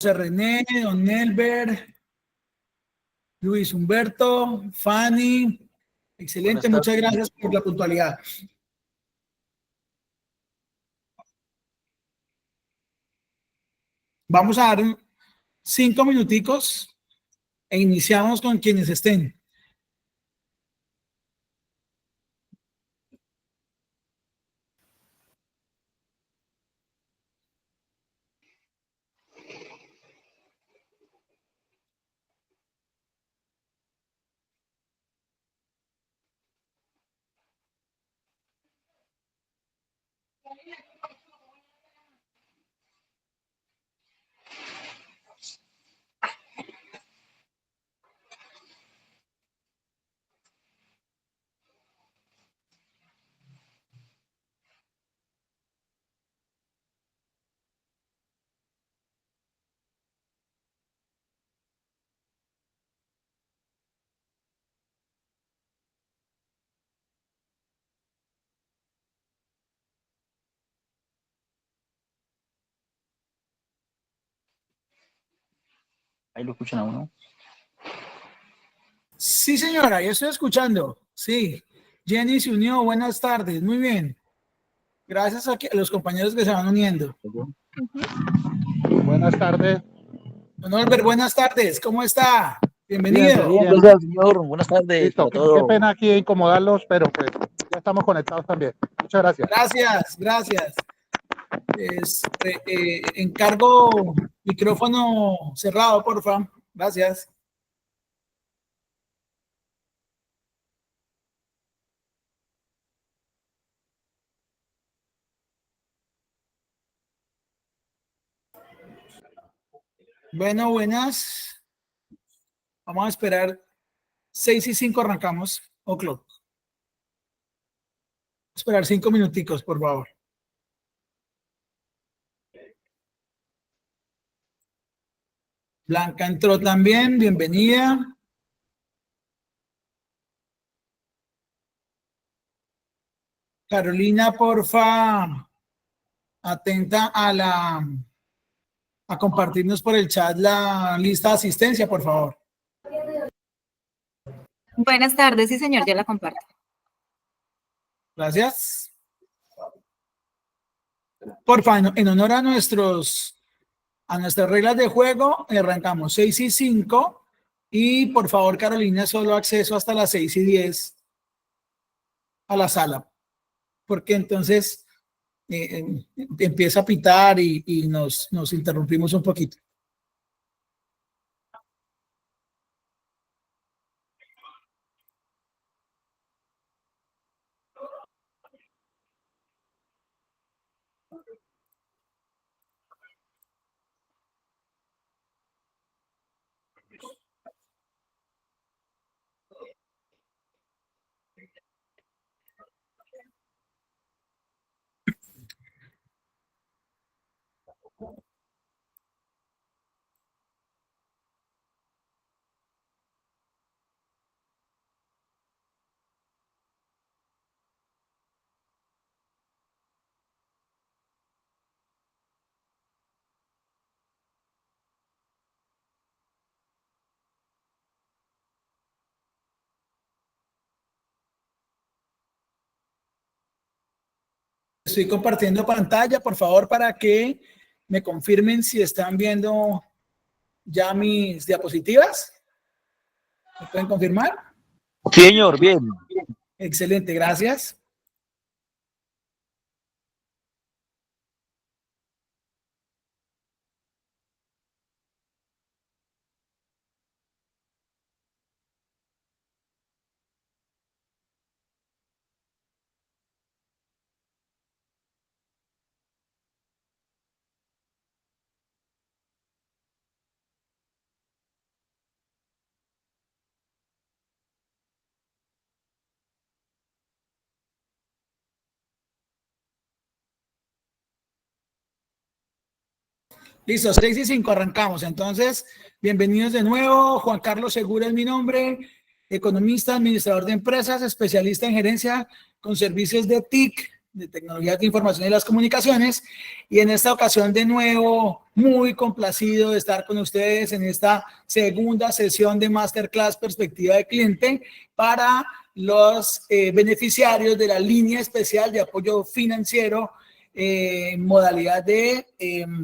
José René, Don Nelber, Luis Humberto, Fanny. Excelente, muchas gracias por la puntualidad. Vamos a dar 5 minuticos e iniciamos con quienes estén. Ahí lo escuchan a uno. Sí, señora, yo estoy escuchando. Sí. Jenny se unió. Buenas tardes. Muy bien. Gracias a los compañeros que se van uniendo. Buenas tardes. Don Albert, buenas tardes. ¿Cómo está? Bienvenido. Bien, gracias, señor. Buenas tardes. Listo. Para todos. Qué pena aquí incomodarlos, pero pues ya estamos conectados también. Muchas gracias. Gracias, gracias. Encargo micrófono cerrado, por favor. Gracias. Bueno, buenas. Vamos a esperar 6:05 arrancamos. O'clock. Esperar 5 minuticos, por favor. Blanca entró también. Bienvenida. Carolina, porfa, atenta a compartirnos por el chat la lista de asistencia, por favor. Buenas tardes, sí señor, ya la comparto. Gracias. Porfa, en honor a nuestras reglas de juego, arrancamos 6:05 y por favor, Carolina, solo acceso hasta las 6:10 a la sala, porque entonces empieza a pitar y nos interrumpimos un poquito. Estoy compartiendo pantalla, por favor, para que me confirmen si están viendo ya mis diapositivas. ¿Me pueden confirmar? Sí, señor, bien. Excelente, gracias. Listo, 6:05 arrancamos. Entonces, bienvenidos de nuevo. Juan Carlos Segura es mi nombre, economista, administrador de empresas, especialista en gerencia con servicios de TIC de Tecnologías de Información y las Comunicaciones, y en esta ocasión de nuevo muy complacido de estar con ustedes en esta segunda sesión de Masterclass Perspectiva de Cliente para los beneficiarios de la línea especial de apoyo financiero en modalidad de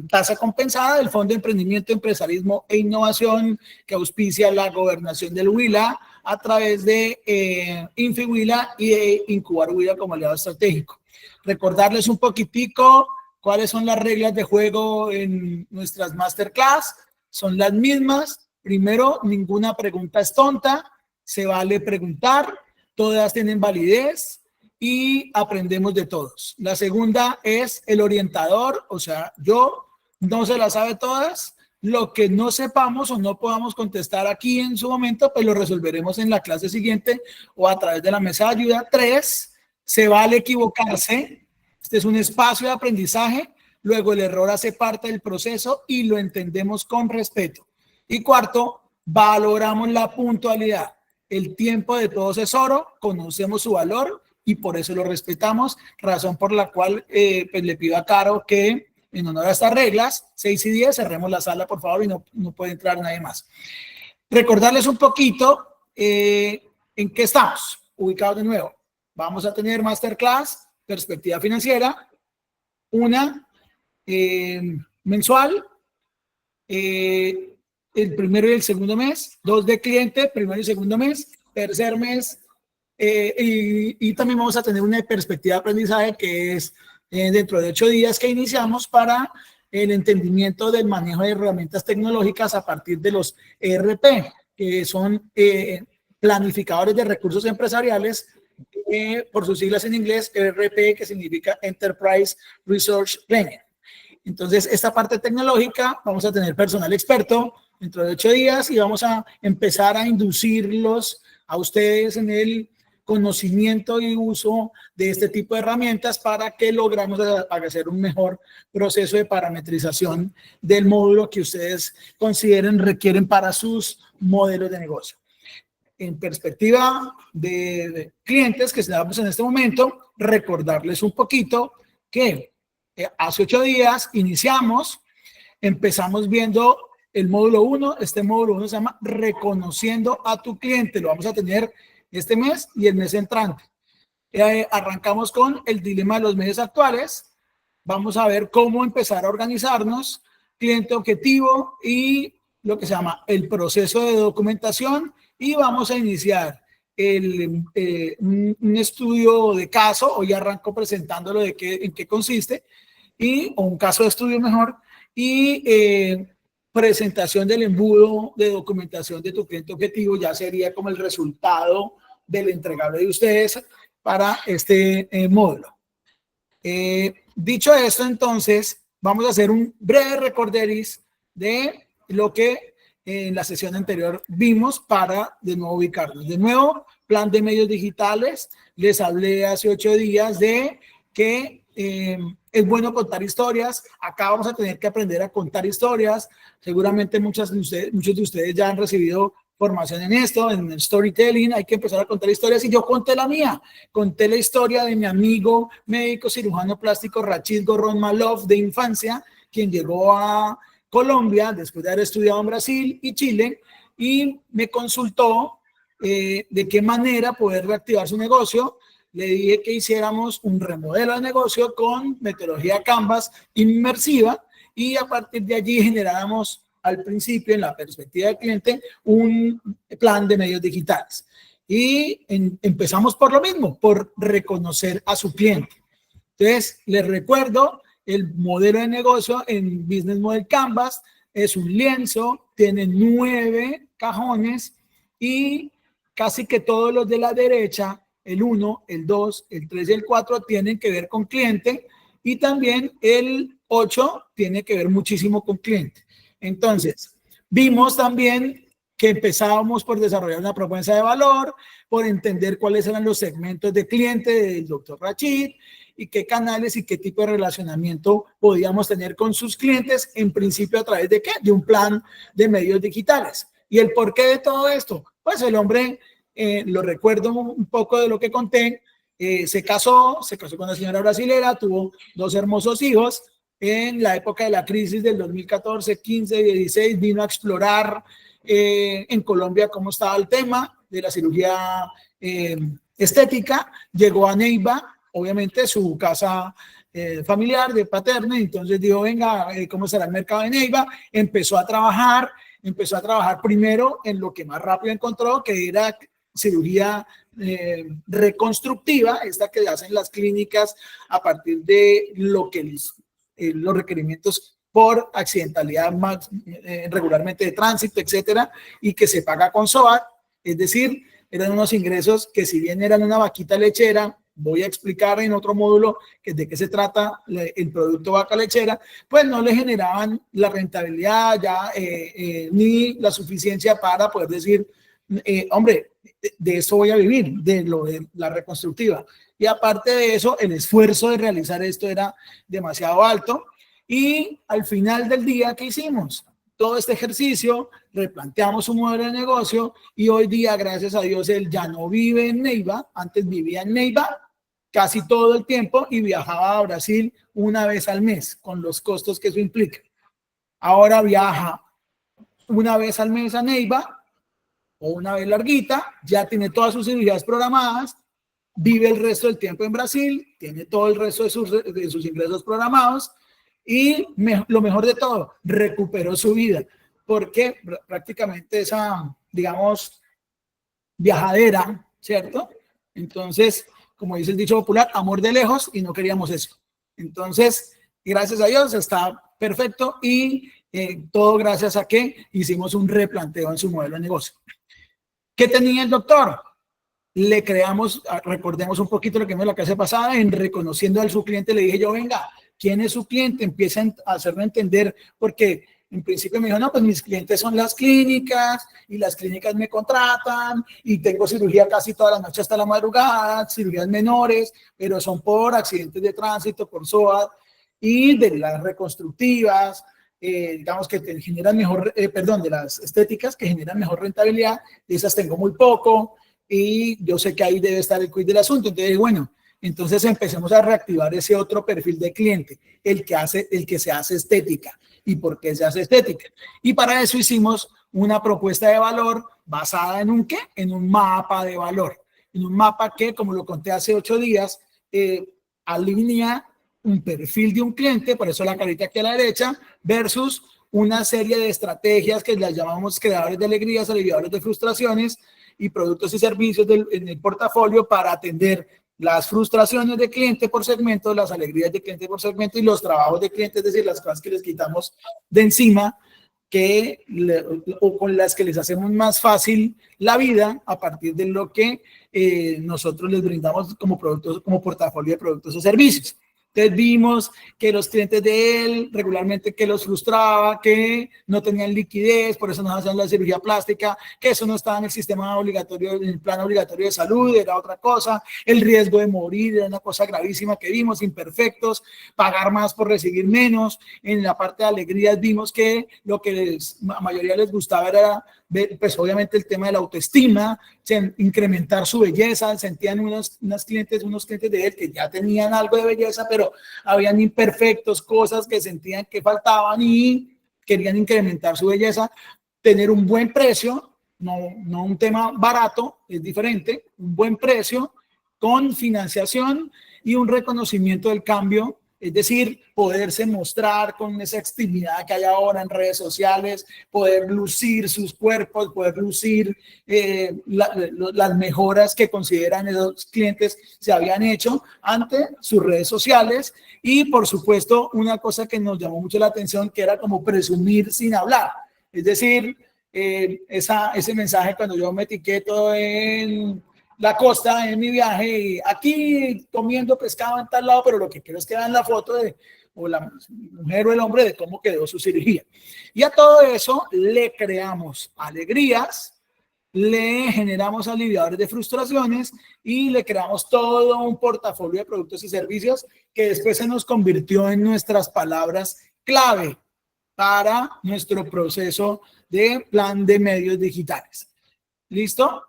tasa compensada del Fondo de Emprendimiento, Empresarismo e Innovación que auspicia la Gobernación del Huila a través de Infihuila y de Incubar Huila como aliado estratégico. Recordarles un poquitico cuáles son las reglas de juego en nuestras masterclass. Son las mismas. Primero, ninguna pregunta es tonta. Se vale preguntar. Todas tienen validez y aprendemos de todos. La segunda es el orientador. O sea, yo no se las sabe todas. Lo que no sepamos o no podamos contestar aquí en su momento, pues lo resolveremos en la clase siguiente o a través de la mesa de ayuda. 3, se vale equivocarse. Este es un espacio de aprendizaje. Luego el error hace parte del proceso y lo entendemos con respeto. Y 4, valoramos la puntualidad. El tiempo de todos es oro, conocemos su valor y por eso lo respetamos. Razón por la cual pues le pido a Caro que en honor a estas reglas, 6 y 10, cerremos la sala, por favor, y no puede entrar nadie más. Recordarles un poquito en qué estamos ubicados de nuevo. Vamos a tener Masterclass, Perspectiva Financiera, una mensual, el primero y el segundo mes, 2 de cliente, primero y segundo mes, tercer mes, y también vamos a tener una perspectiva de aprendizaje que es dentro de 8 días que iniciamos para el entendimiento del manejo de herramientas tecnológicas a partir de los ERP, que son planificadores de recursos empresariales, por sus siglas en inglés, ERP, que significa Enterprise Resource Planning. Entonces, esta parte tecnológica, vamos a tener personal experto dentro de 8 días y vamos a empezar a inducirlos a ustedes en el conocimiento y uso de este tipo de herramientas para que logramos hacer un mejor proceso de parametrización del módulo que ustedes consideren requieren para sus modelos de negocio. En perspectiva de clientes que estamos en este momento, recordarles un poquito que hace 8 días empezamos viendo el módulo 1. Este módulo 1 se llama Reconociendo a tu cliente. Lo vamos a tener este mes y el mes entrante. Arrancamos con el dilema de los medios actuales. Vamos a ver cómo empezar a organizarnos, cliente objetivo y lo que se llama el proceso de documentación. Y vamos a iniciar un estudio de caso. Hoy arranco presentándolo en qué consiste, o un caso de estudio mejor, y presentación del embudo de documentación de tu cliente objetivo. Ya sería como el resultado del entregable de ustedes para este módulo. Dicho esto, entonces, vamos a hacer un breve recorderis de lo que en la sesión anterior vimos para de nuevo ubicarnos. De nuevo, plan de medios digitales. Les hablé hace 8 días de que es bueno contar historias. Acá vamos a tener que aprender a contar historias. Seguramente muchos de ustedes ya han recibido formación en esto, en el storytelling. Hay que empezar a contar historias y yo conté la mía. Conté la historia de mi amigo médico cirujano plástico Rachid Gorrón Malov de infancia, quien llegó a Colombia después de haber estudiado en Brasil y Chile y me consultó de qué manera poder reactivar su negocio. Le dije que hiciéramos un remodelo de negocio con metodología Canvas inmersiva y a partir de allí generáramos al principio, en la perspectiva del cliente, un plan de medios digitales. Y empezamos por lo mismo, por reconocer a su cliente. Entonces, les recuerdo, el modelo de negocio en Business Model Canvas es un lienzo, tiene 9 cajones y casi que todos los de la derecha, el 1, el 2, el 3 y el 4 tienen que ver con cliente y también el 8 tiene que ver muchísimo con cliente. Entonces, vimos también que empezábamos por desarrollar una propuesta de valor, por entender cuáles eran los segmentos de cliente del doctor Rachid y qué canales y qué tipo de relacionamiento podíamos tener con sus clientes, en principio a través de ¿qué? De un plan de medios digitales. ¿Y el porqué de todo esto? Pues el hombre, lo recuerdo un poco de lo que conté, Se casó con una señora brasilera, tuvo 2 hermosos hijos. En la época de la crisis del 2014, 15, 16, vino a explorar en Colombia cómo estaba el tema de la cirugía estética. Llegó a Neiva, obviamente su casa familiar de paterna, entonces dijo, venga, ¿cómo será el mercado de Neiva? Empezó a trabajar primero en lo que más rápido encontró, que era cirugía reconstructiva, esta que hacen las clínicas a partir de lo que los requerimientos por accidentalidad más regularmente de tránsito, etcétera, y que se paga con SOAT, es decir, eran unos ingresos que si bien eran una vaquita lechera, voy a explicar en otro módulo que de qué se trata el producto vaca lechera, pues no le generaban la rentabilidad ya ni la suficiencia para poder decir, hombre, de eso voy a vivir, de lo de la reconstructiva. Y aparte de eso, el esfuerzo de realizar esto era demasiado alto. Y al final del día, ¿qué hicimos? Todo este ejercicio, replanteamos un modelo de negocio y hoy día, gracias a Dios, él ya no vive en Neiva. Antes vivía en Neiva casi todo el tiempo y viajaba a Brasil una vez al mes, con los costos que eso implica. Ahora viaja una vez al mes a Neiva o una vez larguita, ya tiene todas sus cirugías programadas, vive el resto del tiempo en Brasil, tiene todo el resto de sus ingresos programados y lo mejor de todo, recuperó su vida, porque prácticamente esa, digamos, viajadera, ¿cierto? Entonces, como dice el dicho popular, amor de lejos, y no queríamos eso. Entonces, gracias a Dios está perfecto y todo gracias a que hicimos un replanteo en su modelo de negocio. ¿Qué tenía el doctor? Le creamos, recordemos un poquito lo que vimos en la clase pasada, en reconociendo a su cliente, le dije yo, venga, ¿quién es su cliente? Empiecen a hacerlo entender, porque en principio me dijo, no, pues mis clientes son las clínicas y las clínicas me contratan y tengo cirugía casi toda la noche hasta la madrugada, cirugías menores, pero son por accidentes de tránsito, por SOAT y de las reconstructivas, digamos que te generan mejor, de las estéticas que generan mejor rentabilidad, de esas tengo muy poco y yo sé que ahí debe estar el quiz del asunto. Entonces, bueno, entonces empecemos a reactivar ese otro perfil de cliente, el que se hace estética. ¿Y por qué se hace estética? Y para eso hicimos una propuesta de valor basada en un ¿qué? En un mapa de valor. En un mapa que, como lo conté hace 8 días, alinea un perfil de un cliente, por eso la carita aquí a la derecha, versus una serie de estrategias que las llamamos creadores de alegrías, aliviadores de frustraciones y productos y servicios en el portafolio para atender las frustraciones de cliente por segmento, las alegrías de cliente por segmento y los trabajos de cliente, es decir, las cosas que les quitamos de encima o con las que les hacemos más fácil la vida a partir de lo que nosotros les brindamos como productos, como portafolio de productos o servicios. Entonces vimos que los clientes de él regularmente que los frustraba, que no tenían liquidez, por eso nos hacían la cirugía plástica, que eso no estaba en el sistema obligatorio, en el plan obligatorio de salud, era otra cosa, el riesgo de morir era una cosa gravísima que vimos, imperfectos, pagar más por recibir menos. En la parte de alegrías vimos que lo que a mayoría les gustaba era pues obviamente el tema de la autoestima, incrementar su belleza. Sentían unos clientes de él que ya tenían algo de belleza, pero habían imperfectos, cosas que sentían que faltaban y querían incrementar su belleza, tener un buen precio, no un tema barato, es diferente, un buen precio con financiación y un reconocimiento del cambio. Es decir, poderse mostrar con esa actividad que hay ahora en redes sociales, poder lucir sus cuerpos, poder lucir las mejoras que consideran esos clientes se habían hecho ante sus redes sociales. Y por supuesto, una cosa que nos llamó mucho la atención, que era como presumir sin hablar. Es decir, ese mensaje cuando yo me etiqueto en la costa en mi viaje, y aquí comiendo pescado en tal lado, pero lo que quiero es que vean la foto o la mujer o el hombre de cómo quedó su cirugía. Y a todo eso le creamos alegrías, le generamos aliviadores de frustraciones y le creamos todo un portafolio de productos y servicios que después se nos convirtió en nuestras palabras clave para nuestro proceso de plan de medios digitales. ¿Listo?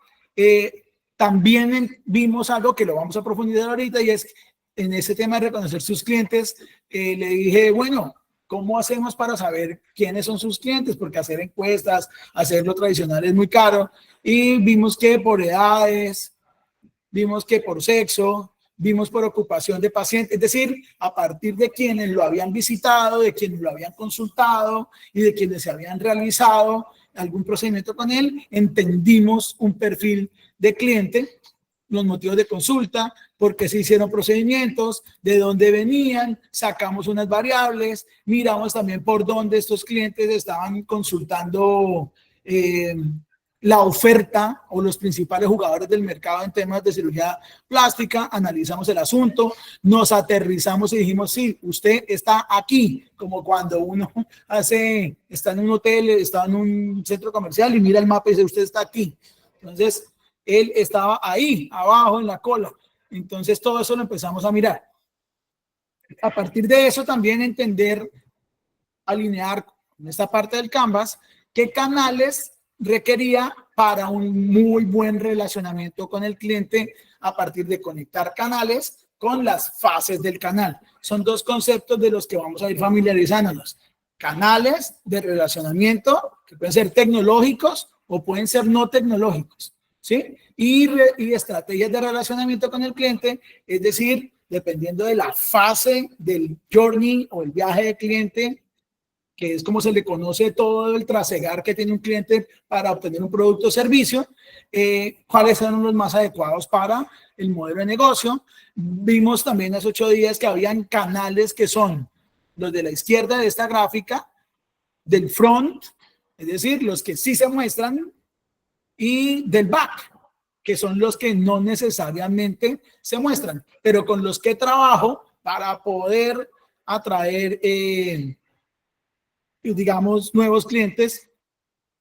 También vimos algo que lo vamos a profundizar ahorita y es en ese tema de reconocer sus clientes. Le dije, bueno, ¿cómo hacemos para saber quiénes son sus clientes? Porque hacer encuestas, hacerlo tradicional es muy caro. Y vimos que por edades, vimos que por sexo, vimos por ocupación de paciente, es decir, a partir de quienes lo habían visitado, de quienes lo habían consultado y de quienes se habían realizado algún procedimiento con él, entendimos un perfil de cliente, los motivos de consulta, por qué se hicieron procedimientos, de dónde venían, sacamos unas variables, miramos también por dónde estos clientes estaban consultando la oferta o los principales jugadores del mercado en temas de cirugía plástica, analizamos el asunto, nos aterrizamos y dijimos, sí, usted está aquí, como cuando uno está en un hotel, está en un centro comercial y mira el mapa y dice, usted está aquí. Entonces, él estaba ahí, abajo en la cola. Entonces, todo eso lo empezamos a mirar. A partir de eso, también entender, alinear en esta parte del Canvas, qué canales requería para un muy buen relacionamiento con el cliente a partir de conectar canales con las fases del canal. Son dos conceptos de los que vamos a ir familiarizándonos. Canales de relacionamiento que pueden ser tecnológicos o pueden ser no tecnológicos, ¿sí? Y estrategias de relacionamiento con el cliente, es decir, dependiendo de la fase del journey o el viaje del cliente, que es como se le conoce todo el trasegar que tiene un cliente para obtener un producto o servicio, cuáles son los más adecuados para el modelo de negocio. Vimos también hace 8 días que habían canales que son los de la izquierda de esta gráfica, del front, es decir, los que sí se muestran, y del back, que son los que no necesariamente se muestran, pero con los que trabajo para poder atraer digamos, nuevos clientes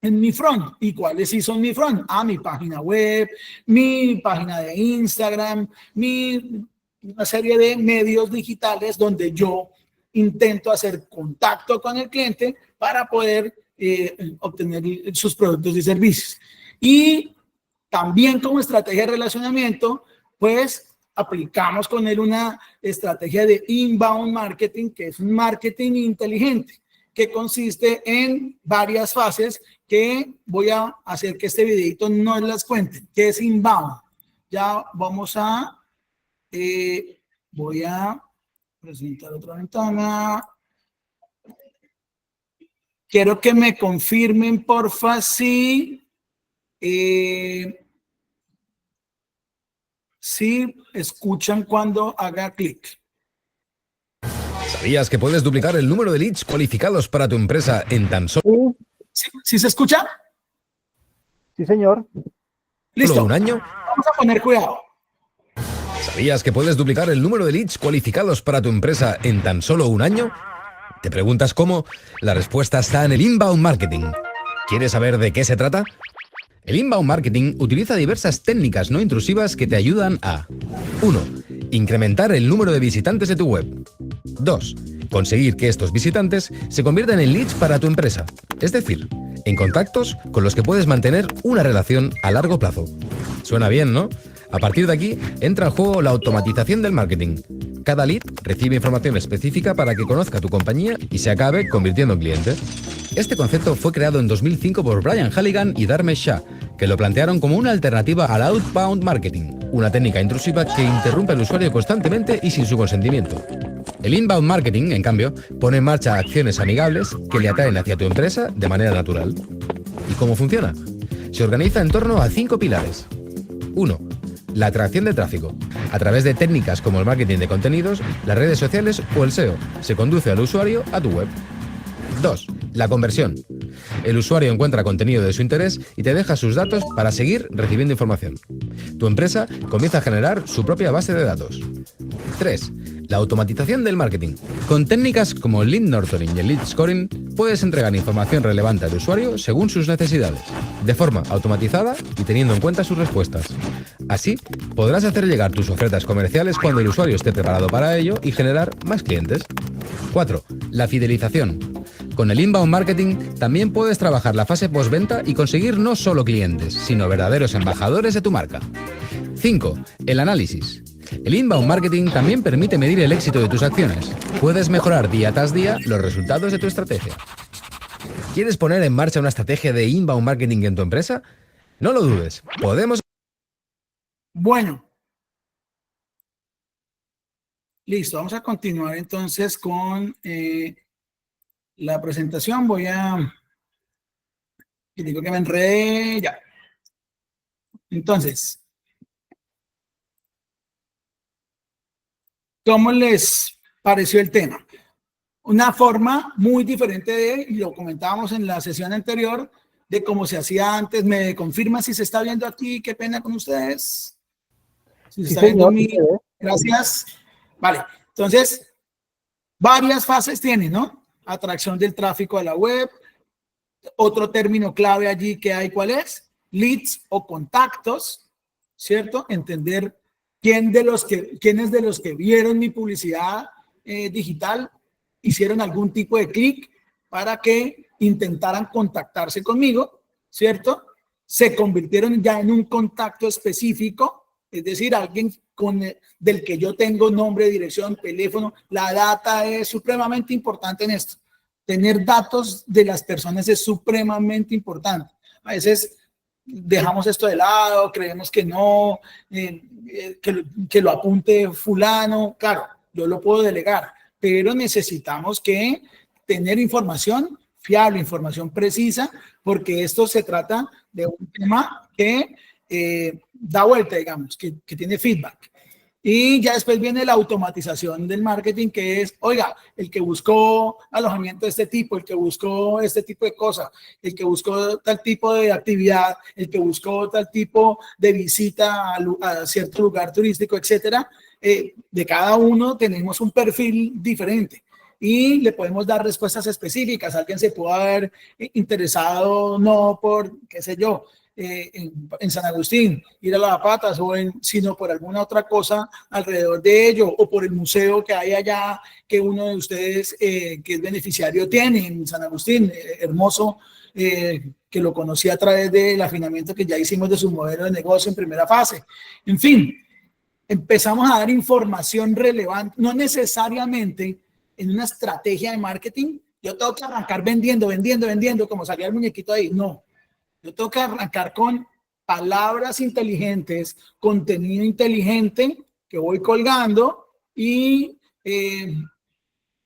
en mi front. ¿Y cuáles sí son mi front? Mi página web, mi página de Instagram, una serie de medios digitales donde yo intento hacer contacto con el cliente para poder obtener sus productos y servicios. Y también como estrategia de relacionamiento, pues aplicamos con él una estrategia de inbound marketing, que es un marketing inteligente, que consiste en varias fases que voy a hacer que este videito no las cuente, que es inbound. Ya vamos a, voy a presentar otra ventana. Quiero que me confirmen, porfa, si escuchan cuando haga clic. ¿Sabías que puedes duplicar el número de leads cualificados para tu empresa en tan solo ¿Sí se escucha? Sí, señor. Listo. un año? Vamos a poner cuidado. ¿Sabías que puedes duplicar el número de leads cualificados para tu empresa en tan solo un año? ¿Te preguntas cómo? La respuesta está en el inbound marketing. ¿Quieres saber de qué se trata? El inbound marketing utiliza diversas técnicas no intrusivas que te ayudan a 1. Incrementar el número de visitantes de tu web. 2. Conseguir que estos visitantes se conviertan en leads para tu empresa, es decir, en contactos con los que puedes mantener una relación a largo plazo. Suena bien, ¿no? A partir de aquí entra en juego la automatización del marketing. Cada lead recibe información específica para que conozca tu compañía y se acabe convirtiendo en cliente. Este concepto fue creado en 2005 por Brian Halligan y Dharmesh Shah, que lo plantearon como una alternativa al outbound marketing, una técnica intrusiva que interrumpe al usuario constantemente y sin su consentimiento. El inbound marketing, en cambio, pone en marcha acciones amigables que le atraen hacia tu empresa de manera natural. ¿Y cómo funciona? Se organiza en torno a 5 pilares. 1. La atracción de tráfico. A través de técnicas como el marketing de contenidos, las redes sociales o el SEO, se conduce al usuario a tu web. 2. La conversión. El usuario encuentra contenido de su interés y te deja sus datos para seguir recibiendo información. Tu empresa comienza a generar su propia base de datos. 3. La automatización del marketing. Con técnicas como el lead nurturing y el lead scoring, puedes entregar información relevante al usuario según sus necesidades, de forma automatizada y teniendo en cuenta sus respuestas. Así, podrás hacer llegar tus ofertas comerciales cuando el usuario esté preparado para ello y generar más clientes. 4. La fidelización. Con el inbound marketing también puedes trabajar la fase postventa y conseguir no solo clientes, sino verdaderos embajadores de tu marca. 5. El análisis. El inbound marketing también permite medir el éxito de tus acciones. Puedes mejorar día tras día los resultados de tu estrategia. ¿Quieres poner en marcha una estrategia de inbound marketing en tu empresa? No lo dudes, podemos... Bueno. Listo, vamos a continuar entonces con la presentación. Y digo que me enredé ya. Entonces, ¿cómo les pareció el tema? Una forma muy diferente y lo comentábamos en la sesión anterior, de cómo se hacía antes. ¿Me confirma si se está viendo aquí? Qué pena con ustedes. Si se está viendo mi... Gracias. Vale, entonces, varias fases tiene, ¿no? Atracción del tráfico a la web. Otro término clave allí que hay, ¿cuál es? Leads o contactos, ¿cierto? Entender quiénes de los que vieron mi publicidad digital hicieron algún tipo de clic para que intentaran contactarse conmigo, ¿cierto? Se convirtieron ya en un contacto específico, es decir, alguien del que yo tengo nombre, dirección, teléfono. La data es supremamente importante en esto. Tener datos de las personas es supremamente importante. A veces dejamos esto de lado, creemos que no, que lo apunte fulano. Claro, yo lo puedo delegar, pero necesitamos que tener información fiable, información precisa, porque esto se trata de un tema que da vuelta, digamos, que tiene feedback. Y ya después viene la automatización del marketing, que es, oiga, el que buscó alojamiento de este tipo, el que buscó este tipo de cosas, el que buscó tal tipo de actividad, el que buscó tal tipo de visita a cierto lugar turístico, etcétera. De cada uno tenemos un perfil diferente y le podemos dar respuestas específicas. Alguien se puede haber interesado no por, qué sé yo, en San Agustín, ir a Lavapatas, sino por alguna otra cosa alrededor de ello, o por el museo que hay allá, que uno de ustedes que es beneficiario tiene en San Agustín, hermoso, que lo conocí a través del afinamiento que ya hicimos de su modelo de negocio en primera fase. En fin, empezamos a dar información relevante, no necesariamente en una estrategia de marketing. Yo tengo que arrancar vendiendo, como salía el muñequito ahí. No. Yo tengo que arrancar con palabras inteligentes, contenido inteligente que voy colgando y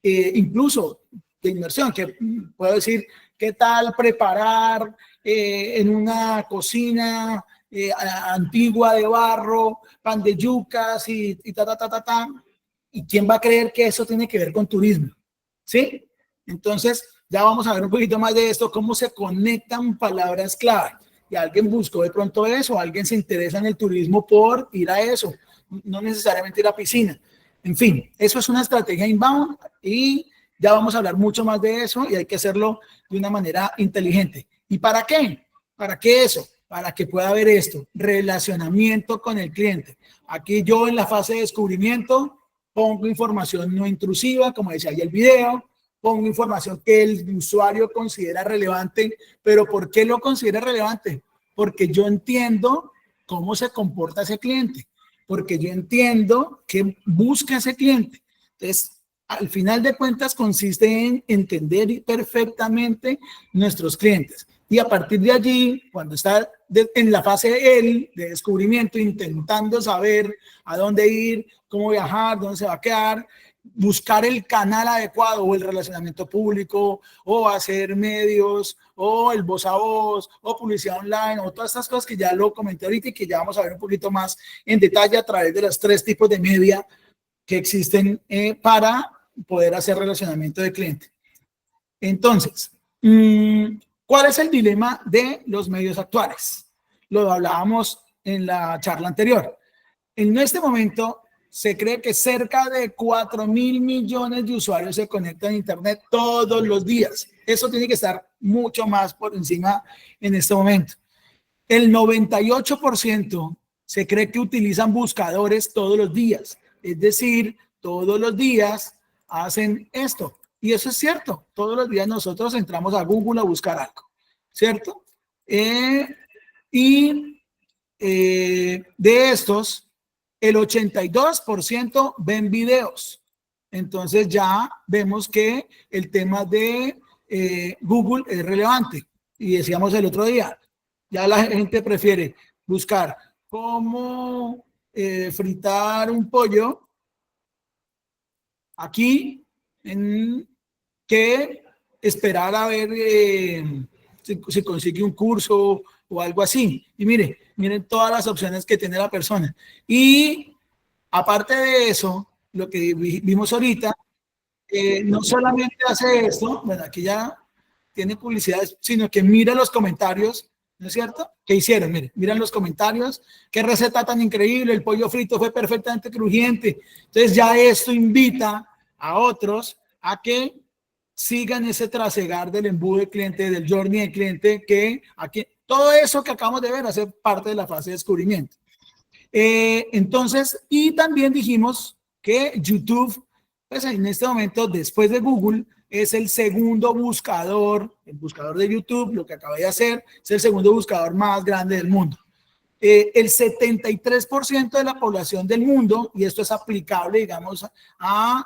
incluso de inmersión, que puedo decir, ¿qué tal preparar en una cocina antigua de barro, pan de yucas y ta? ¿Y quién va a creer que eso tiene que ver con turismo? ¿Sí? Entonces, ya vamos a ver un poquito más de esto, cómo se conectan palabras clave. Y alguien buscó de pronto eso, alguien se interesa en el turismo por ir a eso, no necesariamente ir a piscina. En fin, eso es una estrategia inbound y ya vamos a hablar mucho más de eso y hay que hacerlo de una manera inteligente. ¿Y para qué? ¿Para qué eso? Para que pueda haber esto, relacionamiento con el cliente. Aquí yo en la fase de descubrimiento pongo información no intrusiva, como decía ahí el video. Pongo información que el usuario considera relevante, pero ¿por qué lo considera relevante? Porque yo entiendo cómo se comporta ese cliente, porque yo entiendo qué busca ese cliente. Entonces, al final de cuentas, consiste en entender perfectamente nuestros clientes. Y a partir de allí, cuando está en la fase de descubrimiento, intentando saber a dónde ir, cómo viajar, dónde se va a quedar, buscar el canal adecuado o el relacionamiento público o hacer medios o el voz a voz o publicidad online o todas estas cosas que ya lo comenté ahorita y que ya vamos a ver un poquito más en detalle a través de los 3 tipos de media que existen para poder hacer relacionamiento de cliente. Entonces, ¿cuál es el dilema de los medios actuales? Lo hablábamos en la charla anterior. En este momento se cree que cerca de 4.000 millones de usuarios se conectan a Internet todos los días. Eso tiene que estar mucho más por encima en este momento. El 98% se cree que utilizan buscadores todos los días. Es decir, todos los días hacen esto. Y eso es cierto. Todos los días nosotros entramos a Google a buscar algo, ¿cierto? De estos, el 82% ven videos. Entonces ya vemos que el tema de Google es relevante. Y decíamos el otro día, ya la gente prefiere buscar cómo fritar un pollo aquí que esperar a ver si consigue un curso o algo así. Y miren todas las opciones que tiene la persona. Y aparte de eso, lo que vimos ahorita, no solamente hace esto, bueno, aquí ya tiene publicidad, sino que mira los comentarios, ¿no es cierto? ¿Qué hicieron? Miren los comentarios, qué receta tan increíble, el pollo frito fue perfectamente crujiente. Entonces ya esto invita a otros a que sigan ese trasegar del embudo del cliente, del journey del cliente, que aquí, todo eso que acabamos de ver hace parte de la fase de descubrimiento. Entonces, y también dijimos que YouTube, pues en este momento, después de Google, es el segundo buscador, el buscador de YouTube, lo que acabé de hacer, es el segundo buscador más grande del mundo. El 73% de la población del mundo, y esto es aplicable, digamos, a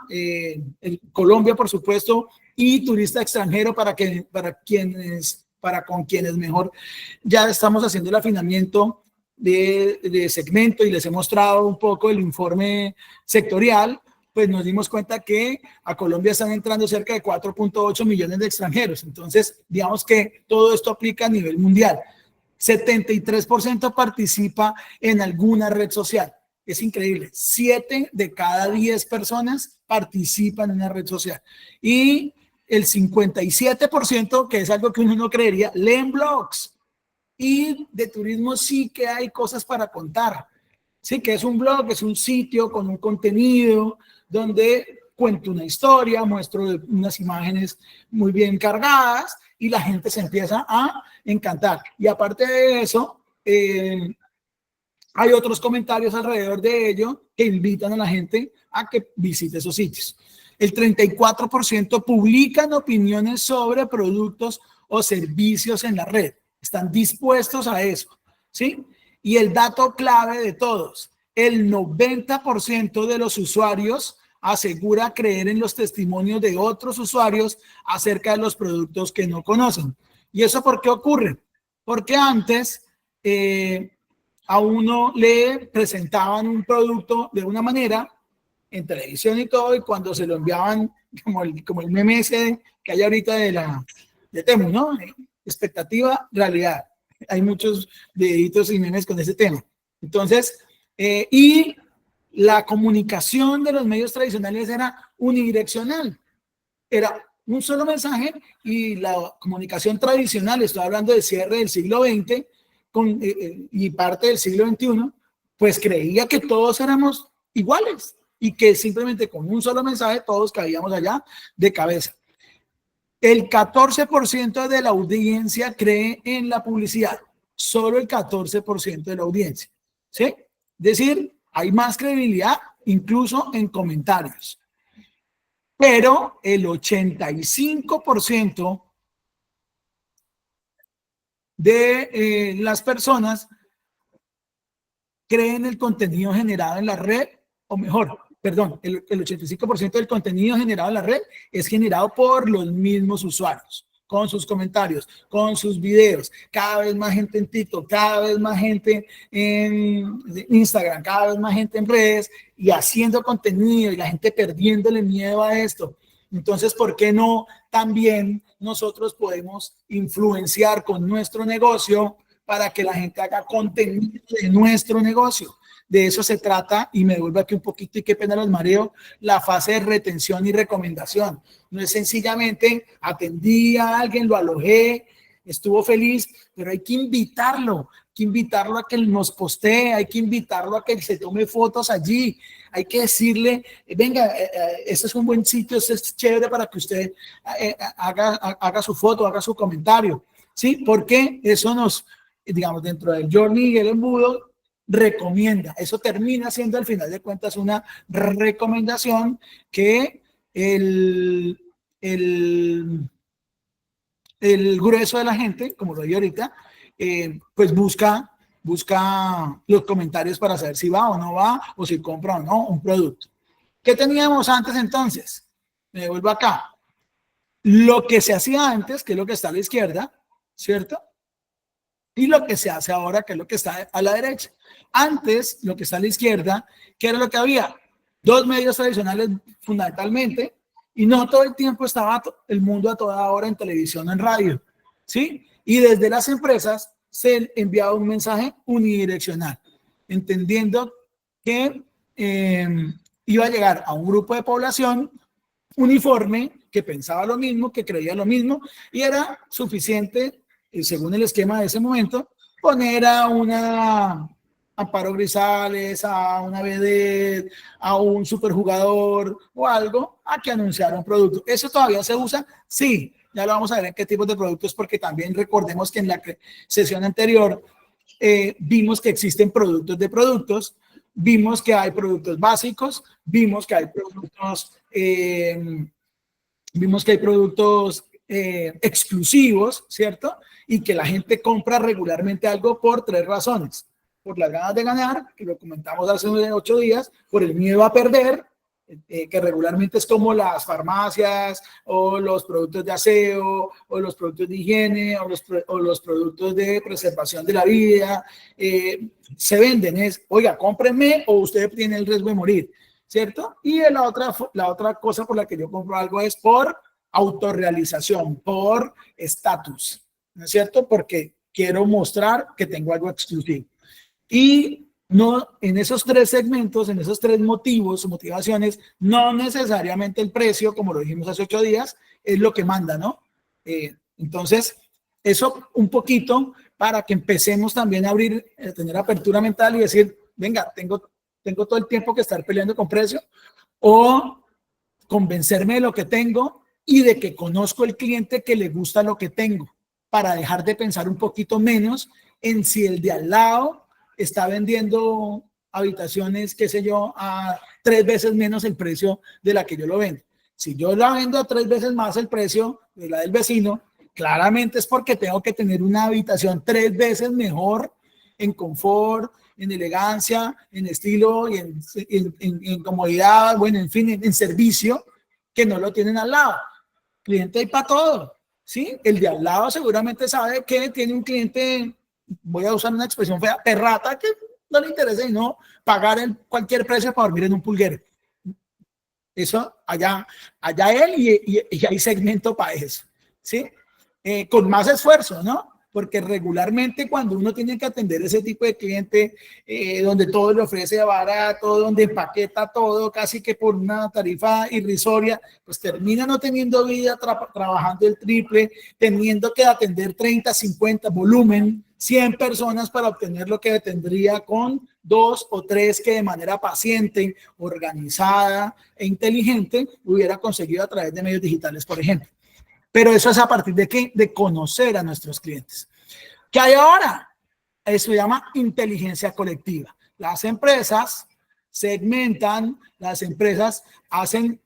Colombia, por supuesto, y turista extranjero para con quienes mejor ya estamos haciendo el afinamiento de segmento y les he mostrado un poco el informe sectorial, pues nos dimos cuenta que a Colombia están entrando cerca de 4.8 millones de extranjeros. Entonces, digamos que todo esto aplica a nivel mundial. 73% participa en alguna red social. Es increíble. 7 de cada 10 personas participan en una red social. Y el 57%, que es algo que uno no creería, leen blogs. Y de turismo sí que hay cosas para contar. Sí, que es un blog, es un sitio con un contenido donde cuento una historia, muestro unas imágenes muy bien cargadas y la gente se empieza a encantar. Y aparte de eso, hay otros comentarios alrededor de ello que invitan a la gente a que visite esos sitios. El 34% publican opiniones sobre productos o servicios en la red. Están dispuestos a eso, ¿sí? Y el dato clave de todos, el 90% de los usuarios asegura creer en los testimonios de otros usuarios acerca de los productos que no conocen. ¿Y eso por qué ocurre? Porque antes a uno le presentaban un producto de una manera en televisión y todo, y cuando se lo enviaban, como el meme ese que hay ahorita de Temu, ¿no? Expectativa, realidad. Hay muchos videitos y memes con ese tema. Entonces, y la comunicación de los medios tradicionales era unidireccional. Era un solo mensaje y la comunicación tradicional, estoy hablando del cierre del siglo XX y parte del siglo XXI, pues creía que todos éramos iguales y que simplemente con un solo mensaje todos caíamos allá de cabeza. El 14% de la audiencia cree en la publicidad, solo el 14% de la audiencia, ¿sí? Es decir, hay más credibilidad incluso en comentarios. Pero el 85% de las personas creen el contenido generado en la red, o mejor, perdón, el 85% del contenido generado en la red es generado por los mismos usuarios, con sus comentarios, con sus videos, cada vez más gente en TikTok, cada vez más gente en Instagram, cada vez más gente en redes y haciendo contenido y la gente perdiéndole miedo a esto. Entonces, ¿por qué no también nosotros podemos influenciar con nuestro negocio para que la gente haga contenido de nuestro negocio? De eso se trata, y me devuelvo aquí un poquito y qué pena los mareo, la fase de retención y recomendación. No es sencillamente atendí a alguien, lo alojé, estuvo feliz, pero hay que invitarlo a que nos postee, hay que invitarlo a que se tome fotos allí, hay que decirle, venga, este es un buen sitio, este es chévere para que usted haga su foto, haga su comentario, ¿sí? Porque eso nos, digamos, dentro del journey y el embudo, recomienda. Eso termina siendo al final de cuentas una recomendación que el el grueso de la gente, como lo digo ahorita, pues busca los comentarios para saber si va o no va, o si compra o no un producto. ¿Qué teníamos antes entonces? Me vuelvo acá. Lo que se hacía antes, que es lo que está a la izquierda, ¿cierto? Y lo que se hace ahora, que es lo que está a la derecha. Antes, lo que está a la izquierda, ¿qué era lo que había? Dos medios tradicionales fundamentalmente, y no todo el tiempo estaba el mundo a toda hora en televisión o en radio, ¿sí? Y desde las empresas se enviaba un mensaje unidireccional, entendiendo que iba a llegar a un grupo de población uniforme que pensaba lo mismo, que creía lo mismo, y era suficiente, según el esquema de ese momento, poner a una Amparo Grisales, a una vedette, a un superjugador o algo, a que anunciara un producto. ¿Eso todavía se usa? Sí, ya lo vamos a ver en qué tipos de productos, porque también recordemos que en la sesión anterior vimos que existen productos de productos, vimos que hay productos básicos, vimos que hay productos exclusivos, ¿cierto? Y que la gente compra regularmente algo por tres razones. Por las ganas de ganar, que lo comentamos hace 8 días, por el miedo a perder, que regularmente es como las farmacias o los productos de aseo o los productos de higiene o los productos de preservación de la vida, se venden, oiga, cómprenme o usted tiene el riesgo de morir, ¿cierto? Y la otra cosa por la que yo compro algo es por autorrealización, por estatus, ¿no es cierto? Porque quiero mostrar que tengo algo exclusivo. Y no, en esos tres segmentos, en esos tres motivaciones, no necesariamente el precio, como lo dijimos hace 8 días, es lo que manda, ¿no? Entonces, eso un poquito para que empecemos también a abrir, a tener apertura mental y decir, venga, tengo todo el tiempo que estar peleando con precio, o convencerme de lo que tengo y de que conozco el cliente que le gusta lo que tengo, para dejar de pensar un poquito menos en si el de al lado está vendiendo habitaciones, qué sé yo, a 3 veces menos el precio de la que yo lo vendo. Si yo la vendo a 3 veces más el precio de la del vecino, claramente es porque tengo que tener una habitación 3 veces mejor en confort, en elegancia, en estilo y en comodidad, bueno, en fin, en servicio, que no lo tienen al lado. Cliente hay para todo, ¿sí? El de al lado seguramente sabe que tiene un cliente, voy a usar una expresión fea, perrata, que no le interesa y no pagar cualquier precio para dormir en un pulguero. Eso, allá él y hay segmento para eso, ¿sí? Con más esfuerzo, ¿no? Porque regularmente cuando uno tiene que atender ese tipo de cliente, donde todo le ofrece barato, donde empaqueta todo casi que por una tarifa irrisoria, pues termina no teniendo vida, trabajando el triple, teniendo que atender 30, 50, volumen, 100 personas para obtener lo que tendría con 2 o 3 que de manera paciente, organizada e inteligente hubiera conseguido a través de medios digitales, por ejemplo. Pero eso es a partir de ¿qué? De conocer a nuestros clientes. ¿Qué hay ahora? Eso se llama inteligencia colectiva. Las empresas segmentan, las empresas hacen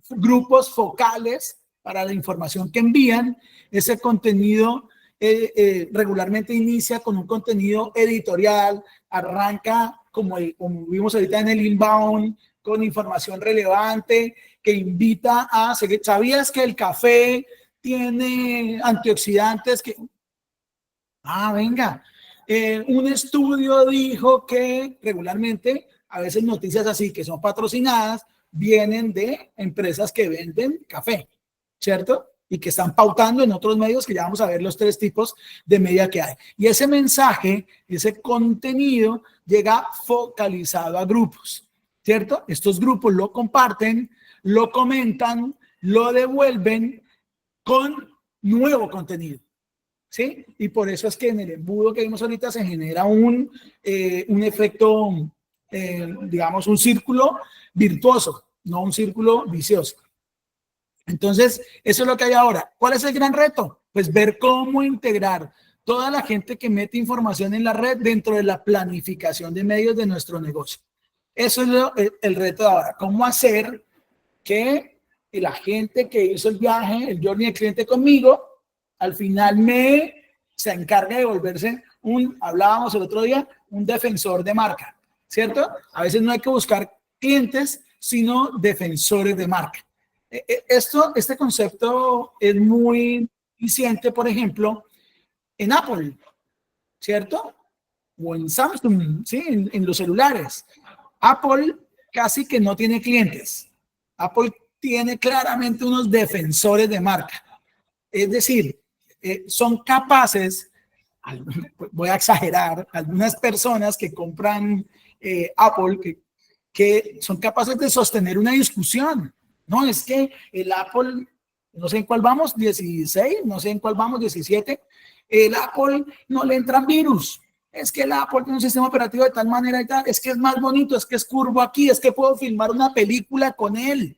grupos focales para la información que envían. Ese contenido regularmente inicia con un contenido editorial, arranca como vimos ahorita en el inbound, con información relevante que invita a seguir. ¿Sabías que el café tiene antioxidantes? Venga. Un estudio dijo que regularmente, a veces noticias así que son patrocinadas, vienen de empresas que venden café, ¿cierto? Y que están pautando en otros medios, que ya vamos a ver los 3 tipos de media que hay. Y ese mensaje, ese contenido llega focalizado a grupos, ¿cierto? Estos grupos lo comparten, lo comentan, lo devuelven con nuevo contenido, ¿sí? Y por eso es que en el embudo que vimos ahorita se genera un efecto, digamos, un círculo virtuoso, no un círculo vicioso. Entonces, eso es lo que hay ahora. ¿Cuál es el gran reto? Pues ver cómo integrar toda la gente que mete información en la red dentro de la planificación de medios de nuestro negocio. Eso es el reto de ahora. ¿Cómo hacer que el agente que hizo el viaje, el journey del cliente conmigo, al final se encarga de volverse hablábamos el otro día, un defensor de marca, ¿cierto? A veces no hay que buscar clientes, sino defensores de marca. Este concepto es muy eficiente, por ejemplo, en Apple, ¿cierto? O en Samsung, ¿sí? En los celulares. Apple casi que no tiene clientes. Apple tiene claramente unos defensores de marca. Es decir, son capaces, voy a exagerar, algunas personas que compran Apple, que son capaces de sostener una discusión. No, es que el Apple, no sé en cuál vamos, 16, no sé en cuál vamos, 17, el Apple no le entran virus. Es que el Apple tiene un sistema operativo de tal manera y tal, es que es más bonito, es que es curvo aquí, es que puedo filmar una película con él.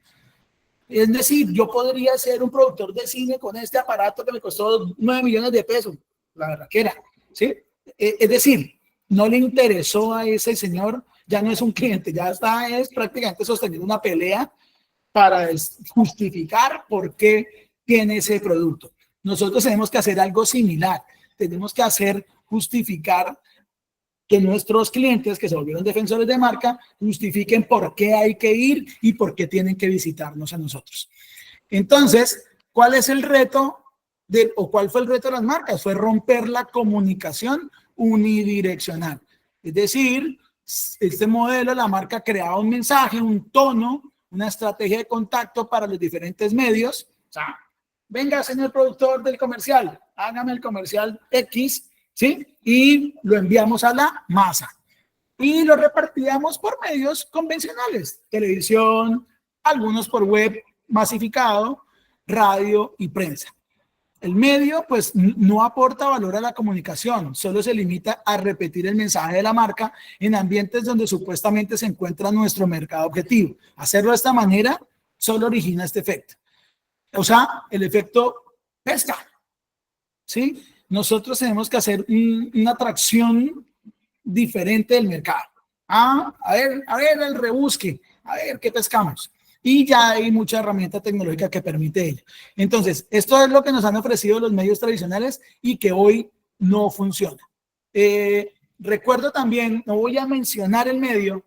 Es decir, yo podría ser un productor de cine con este aparato que me costó 9 millones de pesos, la verdad que era, ¿sí? Es decir, no le interesó a ese señor, ya no es un cliente, ya es prácticamente sosteniendo una pelea para justificar por qué tiene ese producto. Nosotros tenemos que hacer algo similar, tenemos que justificar que nuestros clientes que se volvieron defensores de marca justifiquen por qué hay que ir y por qué tienen que visitarnos a nosotros. Entonces, ¿cuál es el reto o cuál fue el reto de las marcas? Fue romper la comunicación unidireccional. Es decir, este modelo, la marca creaba un mensaje, un tono, una estrategia de contacto para los diferentes medios. O sea, venga, señor productor del comercial, hágame el comercial X, ¿sí? Y lo enviamos a la masa. Y lo repartíamos por medios convencionales, televisión, algunos por web masificado, radio y prensa. El medio, pues, no aporta valor a la comunicación, solo se limita a repetir el mensaje de la marca en ambientes donde supuestamente se encuentra nuestro mercado objetivo. Hacerlo de esta manera solo origina este efecto. O sea, el efecto pesca, ¿sí? Nosotros tenemos que hacer una atracción diferente del mercado. A ver el rebusque, a ver qué pescamos. Y ya hay mucha herramienta tecnológica que permite ello. Entonces, esto es lo que nos han ofrecido los medios tradicionales y que hoy no funciona. Recuerdo también, no voy a mencionar el medio,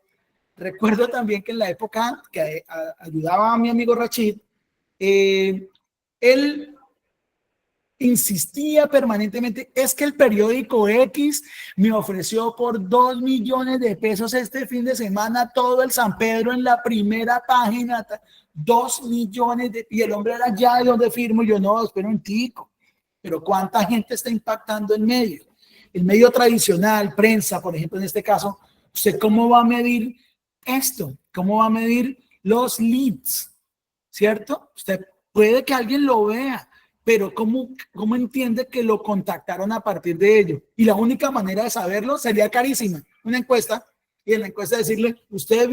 recuerdo también que en la época que ayudaba a mi amigo Rachid, él insistía permanentemente, es que el periódico X me ofreció por 2 millones de pesos este fin de semana todo el San Pedro en la primera página, 2 millones y el hombre era ya de donde firmo, yo no, espera un tico, pero ¿cuánta gente está impactando el medio? El medio tradicional, prensa, por ejemplo, en este caso, ¿usted cómo va a medir esto? ¿Cómo va a medir los leads? ¿Cierto? Usted puede que alguien lo vea, pero ¿cómo entiende que lo contactaron a partir de ello? Y la única manera de saberlo sería carísima. Una encuesta, y en la encuesta decirle, usted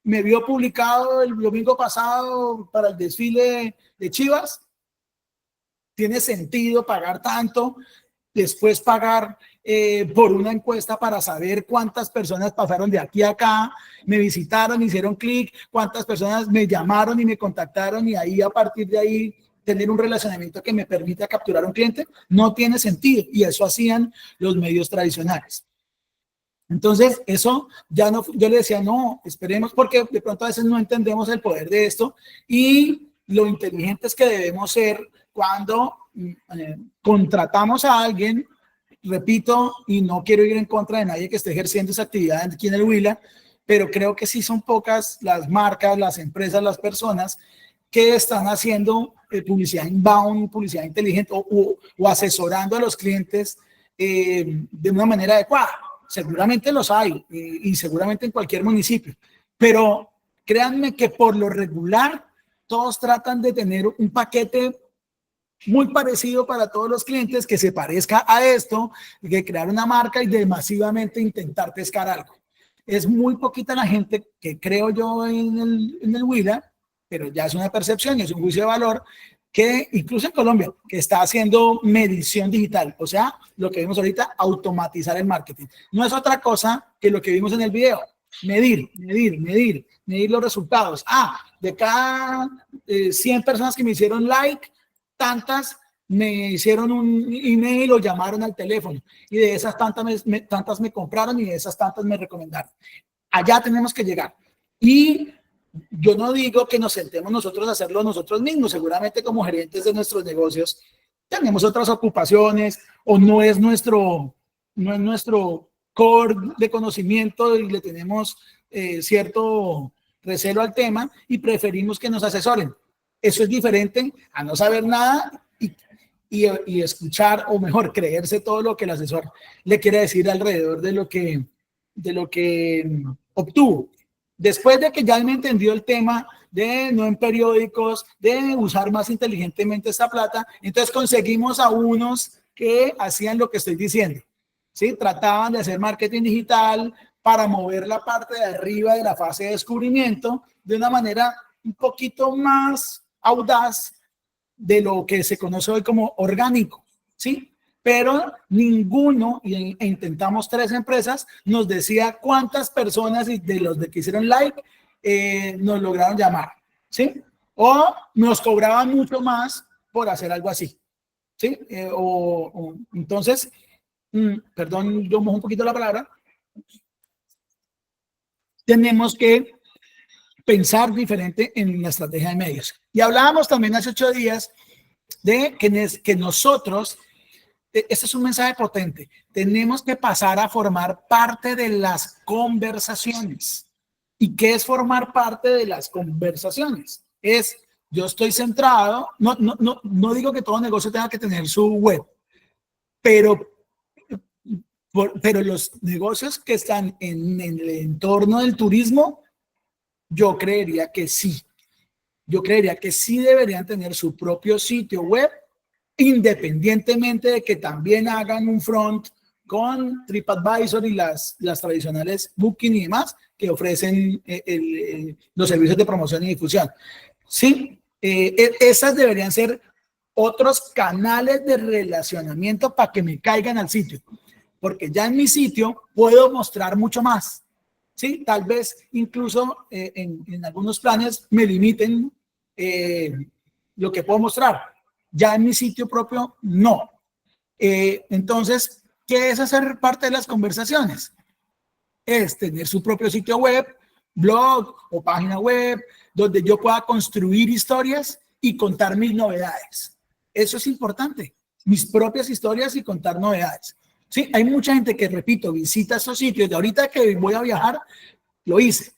me vio publicado el domingo pasado para el desfile de Chivas, ¿tiene sentido pagar tanto? Después pagar por una encuesta para saber cuántas personas pasaron de aquí a acá, me visitaron, hicieron clic, cuántas personas me llamaron y me contactaron y ahí a partir de ahí tener un relacionamiento que me permita capturar un cliente, no tiene sentido. Y eso hacían los medios tradicionales. Entonces, eso ya no, yo le decía, no, esperemos, porque de pronto a veces no entendemos el poder de esto y lo inteligentes que debemos ser cuando contratamos a alguien, repito, y no quiero ir en contra de nadie que esté ejerciendo esa actividad aquí en el Huila, pero creo que sí son pocas las marcas, las empresas, las personas que están haciendo publicidad inbound, publicidad inteligente o asesorando a los clientes de una manera adecuada. Seguramente los hay y seguramente en cualquier municipio, pero créanme que por lo regular todos tratan de tener un paquete muy parecido para todos los clientes que se parezca a esto, de crear una marca y de masivamente intentar pescar algo. Es muy poquita la gente que creo yo en el Huila, pero ya es una percepción y es un juicio de valor, que incluso en Colombia, que está haciendo medición digital, o sea, lo que vimos ahorita, automatizar el marketing. No es otra cosa que lo que vimos en el video, medir los resultados. de cada 100 personas que me hicieron like, tantas me hicieron un email o llamaron al teléfono, y de esas tantas me compraron y de esas tantas me recomendaron. Allá tenemos que llegar. Y yo no digo que nos sentemos nosotros a hacerlo nosotros mismos. Seguramente como gerentes de nuestros negocios tenemos otras ocupaciones o no es nuestro core de conocimiento y le tenemos cierto recelo al tema y preferimos que nos asesoren. Eso es diferente a no saber nada y escuchar, o mejor, creerse todo lo que el asesor le quiere decir alrededor de lo que obtuvo. Después de que ya me entendió el tema de no en periódicos, de usar más inteligentemente esta plata, entonces conseguimos a unos que hacían lo que estoy diciendo, ¿sí? Trataban de hacer marketing digital para mover la parte de arriba de la fase de descubrimiento de una manera un poquito más audaz de lo que se conoce hoy como orgánico, ¿sí? Pero ninguno, e intentamos 3 empresas, nos decía cuántas personas de los que hicieron like nos lograron llamar, ¿sí? O nos cobraban mucho más por hacer algo así, ¿sí? Entonces, perdón, yo mojo un poquito la palabra, tenemos que pensar diferente en la estrategia de medios. Y hablábamos también hace 8 días de que nosotros, este es un mensaje potente, tenemos que pasar a formar parte de las conversaciones. ¿Y qué es formar parte de las conversaciones? Yo estoy centrado, no digo que todo negocio tenga que tener su web, pero los negocios que están en el entorno del turismo, yo creería que sí. Yo creería que sí deberían tener su propio sitio web, independientemente de que también hagan un front con TripAdvisor y las tradicionales Booking y demás que ofrecen los servicios de promoción y difusión. Sí, esas deberían ser otros canales de relacionamiento para que me caigan al sitio, porque ya en mi sitio puedo mostrar mucho más. Sí, tal vez incluso en algunos planes me limiten lo que puedo mostrar. Ya en mi sitio propio, no. Entonces, ¿qué es hacer parte de las conversaciones? Es tener su propio sitio web, blog o página web, donde yo pueda construir historias y contar mis novedades. Eso es importante, mis propias historias y contar novedades. Sí, hay mucha gente que, repito, visita esos sitios. De ahorita que voy a viajar, lo hice.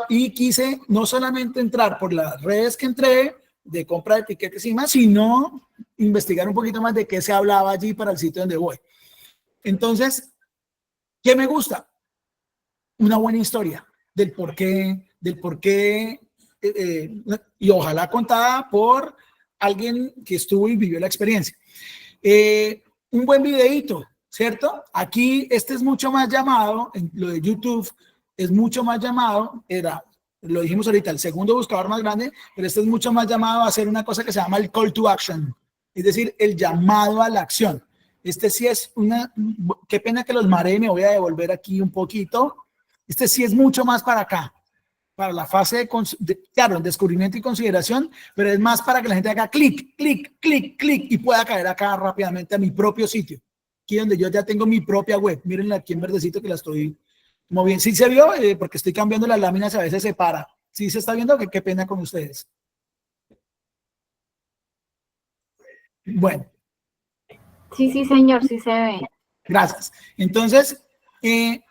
Y quise no solamente entrar por las redes que entré, de compra de tiquetes y más, sino investigar un poquito más de qué se hablaba allí para el sitio donde voy. Entonces, ¿qué me gusta? Una buena historia del por qué, y ojalá contada por alguien que estuvo y vivió la experiencia. Un buen videíto, ¿cierto? Aquí este es mucho más llamado, en lo de YouTube es mucho más llamado, lo dijimos ahorita, el segundo buscador más grande, pero este es mucho más llamado a hacer una cosa que se llama el call to action, es decir, el llamado a la acción. Este sí es qué pena que los mareé, me voy a devolver aquí un poquito. Este sí es mucho más para acá, para la fase claro, descubrimiento y consideración, pero es más para que la gente haga clic, clic, clic, clic y pueda caer acá rápidamente a mi propio sitio. Aquí donde yo ya tengo mi propia web. Miren aquí en verdecito que la estoy moviendo. ¿Sí se vio? Porque estoy cambiando las láminas, a veces se para. ¿Sí se está viendo? Qué pena con ustedes. Bueno. Sí, señor, sí se ve. Gracias. Entonces, ¿qué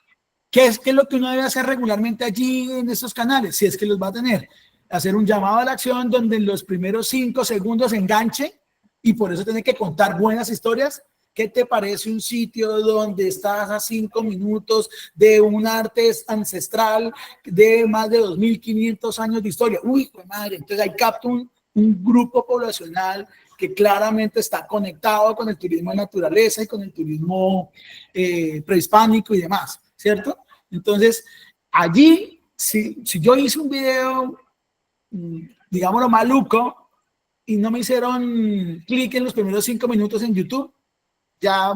es lo que uno debe hacer regularmente allí en estos canales? Si es que los va a tener. Hacer un llamado a la acción donde en los primeros 5 segundos enganche, y por eso tiene que contar buenas historias. ¿Qué te parece un sitio donde estás a 5 minutos de un arte ancestral de más de 2.500 años de historia? Uy, madre, entonces ahí capta un grupo poblacional que claramente está conectado con el turismo de naturaleza y con el turismo prehispánico y demás, ¿cierto? Entonces, allí, si yo hice un video, digámoslo, maluco, y no me hicieron clic en los primeros 5 minutos en YouTube, ya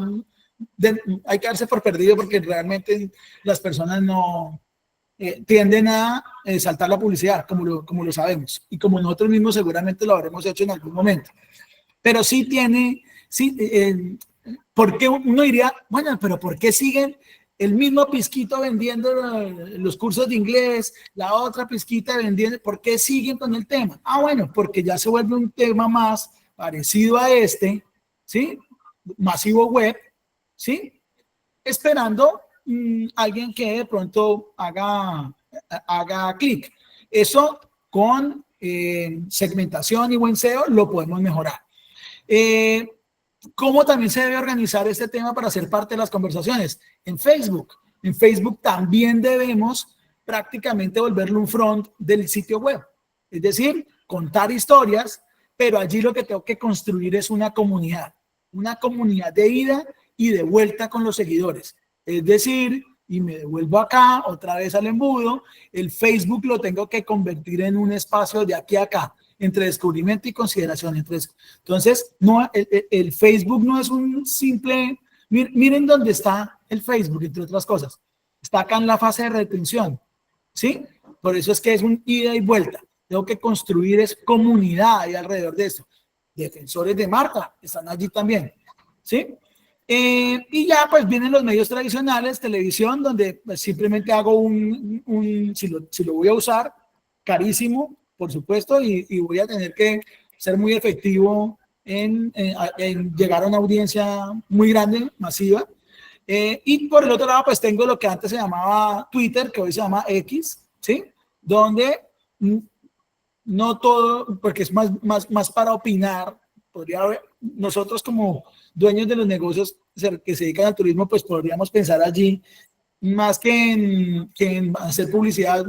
hay que darse por perdido porque realmente las personas no tienden a saltar la publicidad, como lo sabemos, y como nosotros mismos seguramente lo habremos hecho en algún momento. Pero sí tiene, sí, ¿por qué uno diría, bueno, pero ¿por qué siguen el mismo Pisquito vendiendo los cursos de inglés, la otra Pisquita vendiendo? ¿Por qué siguen con el tema? Ah, bueno, porque ya se vuelve un tema más parecido a este, ¿sí? Masivo web, ¿sí? Esperando alguien que de pronto haga clic. Eso con segmentación y buen SEO lo podemos mejorar. ¿Cómo también se debe organizar este tema para ser parte de las conversaciones? En Facebook. En Facebook también debemos prácticamente volverlo un front del sitio web. Es decir, contar historias, pero allí lo que tengo que construir es una comunidad de ida y de vuelta con los seguidores. Es decir, y me devuelvo acá, otra vez al embudo, el Facebook lo tengo que convertir en un espacio de aquí a acá, entre descubrimiento y consideración. Entonces, no, el Facebook no es un simple... Miren dónde está el Facebook, entre otras cosas. Está acá en la fase de retención, ¿sí? Por eso es que es un ida y vuelta. Tengo que construir es comunidad ahí alrededor de esto. Defensores de marca están allí también, ¿sí? Y ya pues vienen los medios tradicionales, televisión, donde pues, simplemente hago si lo voy a usar, carísimo, por supuesto, y voy a tener que ser muy efectivo en llegar a una audiencia muy grande, masiva. Y por el otro lado, pues tengo lo que antes se llamaba Twitter, que hoy se llama X, ¿sí? Donde no todo, porque es más para opinar, podría haber, nosotros como dueños de los negocios que se dedican al turismo, pues podríamos pensar allí más que en hacer publicidad,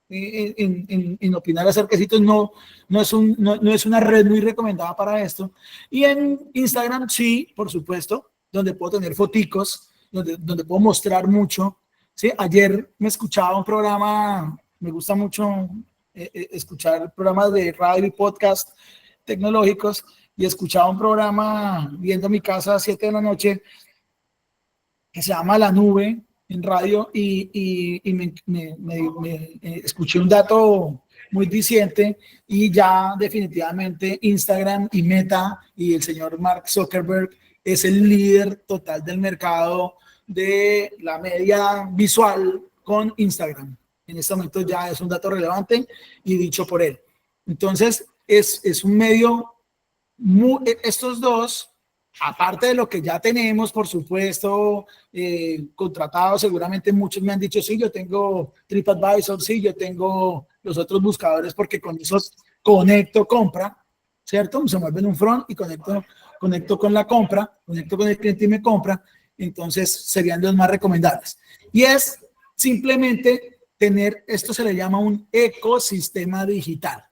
en opinar acerca de sitios, no es una red muy recomendada para esto. Y en Instagram sí, por supuesto, donde puedo tener foticos, donde puedo mostrar mucho. ¿Sí? Ayer me escuchaba un programa, me gusta mucho escuchar programas de radio y podcast tecnológicos, y escuchaba un programa viendo mi casa a 7 de la noche que se llama La Nube en radio, y me escuché un dato muy diciente, y ya definitivamente Instagram y Meta y el señor Mark Zuckerberg es el líder total del mercado de la media visual con Instagram. En este momento ya es un dato relevante y dicho por él. Entonces es un medio, estos dos, aparte de lo que ya tenemos, por supuesto, contratados, seguramente muchos me han dicho, sí, yo tengo TripAdvisor, sí, yo tengo los otros buscadores, porque con esos conecto compra, ¿cierto? Se mueven un front y conecto con la compra, conecto con el cliente y me compra. Entonces serían los más recomendables. Y es simplemente tener, esto se le llama un ecosistema digital.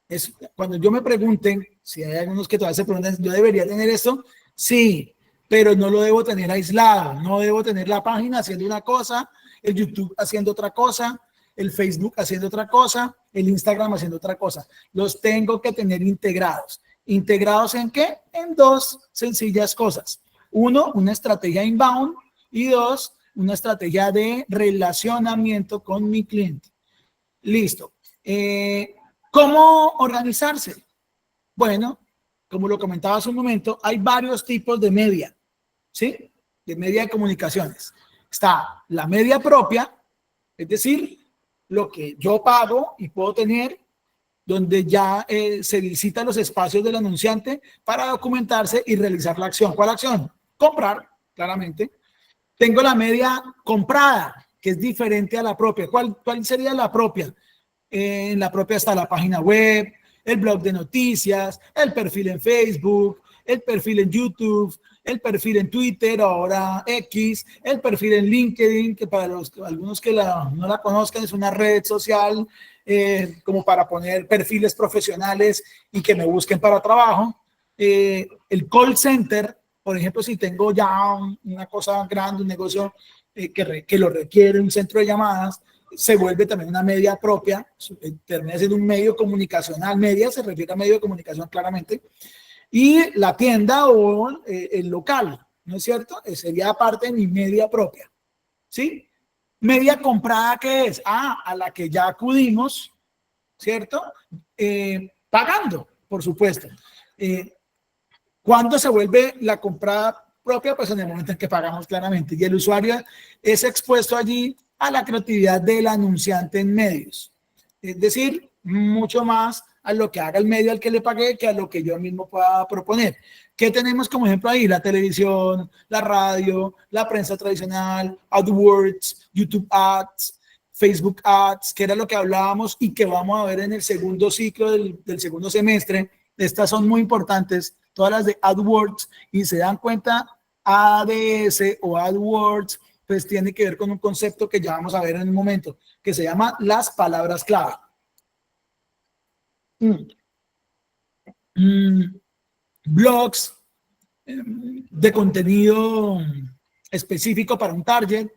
Es cuando yo me pregunten, si hay algunos que todavía se preguntan, ¿yo debería tener esto? Sí, pero no lo debo tener aislado. No debo tener la página haciendo una cosa, el YouTube haciendo otra cosa, el Facebook haciendo otra cosa, el Instagram haciendo otra cosa. Los tengo que tener integrados. ¿Integrados en qué? En dos sencillas cosas. Uno, una estrategia inbound, y dos, una estrategia de relacionamiento con mi cliente. Listo. ¿Cómo organizarse? Bueno, como lo comentaba hace un momento, hay varios tipos de media, ¿sí? De media de comunicaciones. Está la media propia, es decir, lo que yo pago y puedo tener, donde ya se visitan los espacios del anunciante para documentarse y realizar la acción. ¿Cuál acción? Comprar, claramente. Tengo la media comprada, que es diferente a la propia. ¿Cuál sería la propia? En la propia está la página web, el blog de noticias, el perfil en Facebook, el perfil en YouTube, el perfil en Twitter, ahora X, el perfil en LinkedIn, que para algunos que no la conozcan es una red social como para poner perfiles profesionales y que me busquen para trabajo. El call center, por ejemplo, si tengo ya una cosa grande, un negocio que lo requiere, un centro de llamadas, se vuelve también una media propia, termina siendo un medio comunicacional. Media se refiere a medio de comunicación claramente. Y la tienda o el local, ¿no es cierto? Sería parte de mi media propia, ¿sí? Media comprada, ¿qué es? A la que ya acudimos, ¿cierto? Pagando, por supuesto. ¿Cuándo se vuelve la comprada propia? Pues en el momento en que pagamos claramente. Y el usuario es expuesto allí a la creatividad del anunciante en medios. Es decir, mucho más a lo que haga el medio al que le pagué que a lo que yo mismo pueda proponer. ¿Qué tenemos como ejemplo ahí? La televisión, la radio, la prensa tradicional, AdWords, YouTube Ads, Facebook Ads, que era lo que hablábamos y que vamos a ver en el segundo ciclo del segundo semestre. Estas son muy importantes, todas las de AdWords, y se dan cuenta, ADS o AdWords, pues tiene que ver con un concepto que ya vamos a ver en un momento, que se llama las palabras clave. Blogs de contenido específico para un target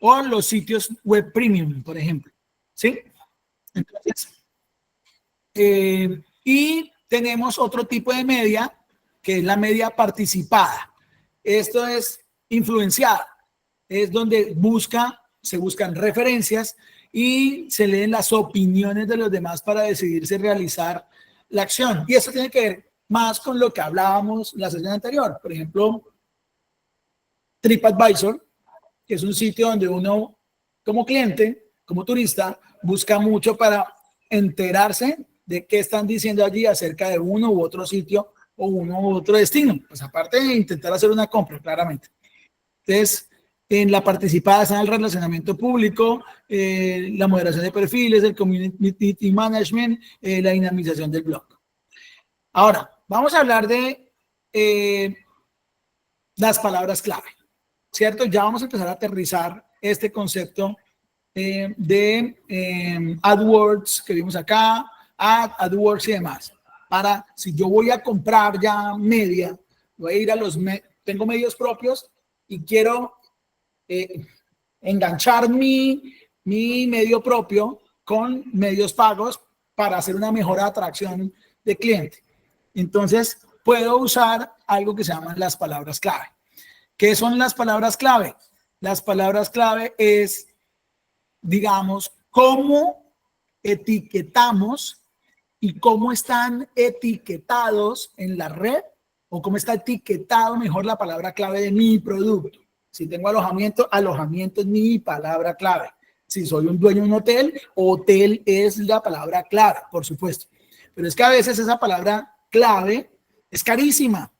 o los sitios web premium, por ejemplo. ¿Sí? Entonces, y tenemos otro tipo de media, que es la media participada. Esto es influenciada. Es donde se buscan referencias y se leen las opiniones de los demás para decidirse realizar la acción. Y eso tiene que ver más con lo que hablábamos la sesión anterior. Por ejemplo, TripAdvisor, que es un sitio donde uno, como cliente, como turista, busca mucho para enterarse de qué están diciendo allí acerca de uno u otro sitio o uno u otro destino. Pues aparte de intentar hacer una compra, claramente. Entonces, en la participada está el relacionamiento público, la moderación de perfiles, el community management, la dinamización del blog. Ahora, vamos a hablar de las palabras clave, ¿cierto? Ya vamos a empezar a aterrizar este concepto de AdWords que vimos acá, AdWords y demás. Para, si yo voy a comprar ya media, voy a ir a tengo medios propios y quiero enganchar mi medio propio con medios pagos para hacer una mejor atracción de cliente. Entonces, puedo usar algo que se llaman las palabras clave. ¿Qué son las palabras clave? Las palabras clave es, digamos, cómo etiquetamos y cómo están etiquetados en la red o cómo está etiquetado mejor la palabra clave de mi producto. Si tengo alojamiento, alojamiento es mi palabra clave. Si soy un dueño de un hotel, hotel es la palabra clave, por supuesto. Pero es que a veces esa palabra clave es carísima.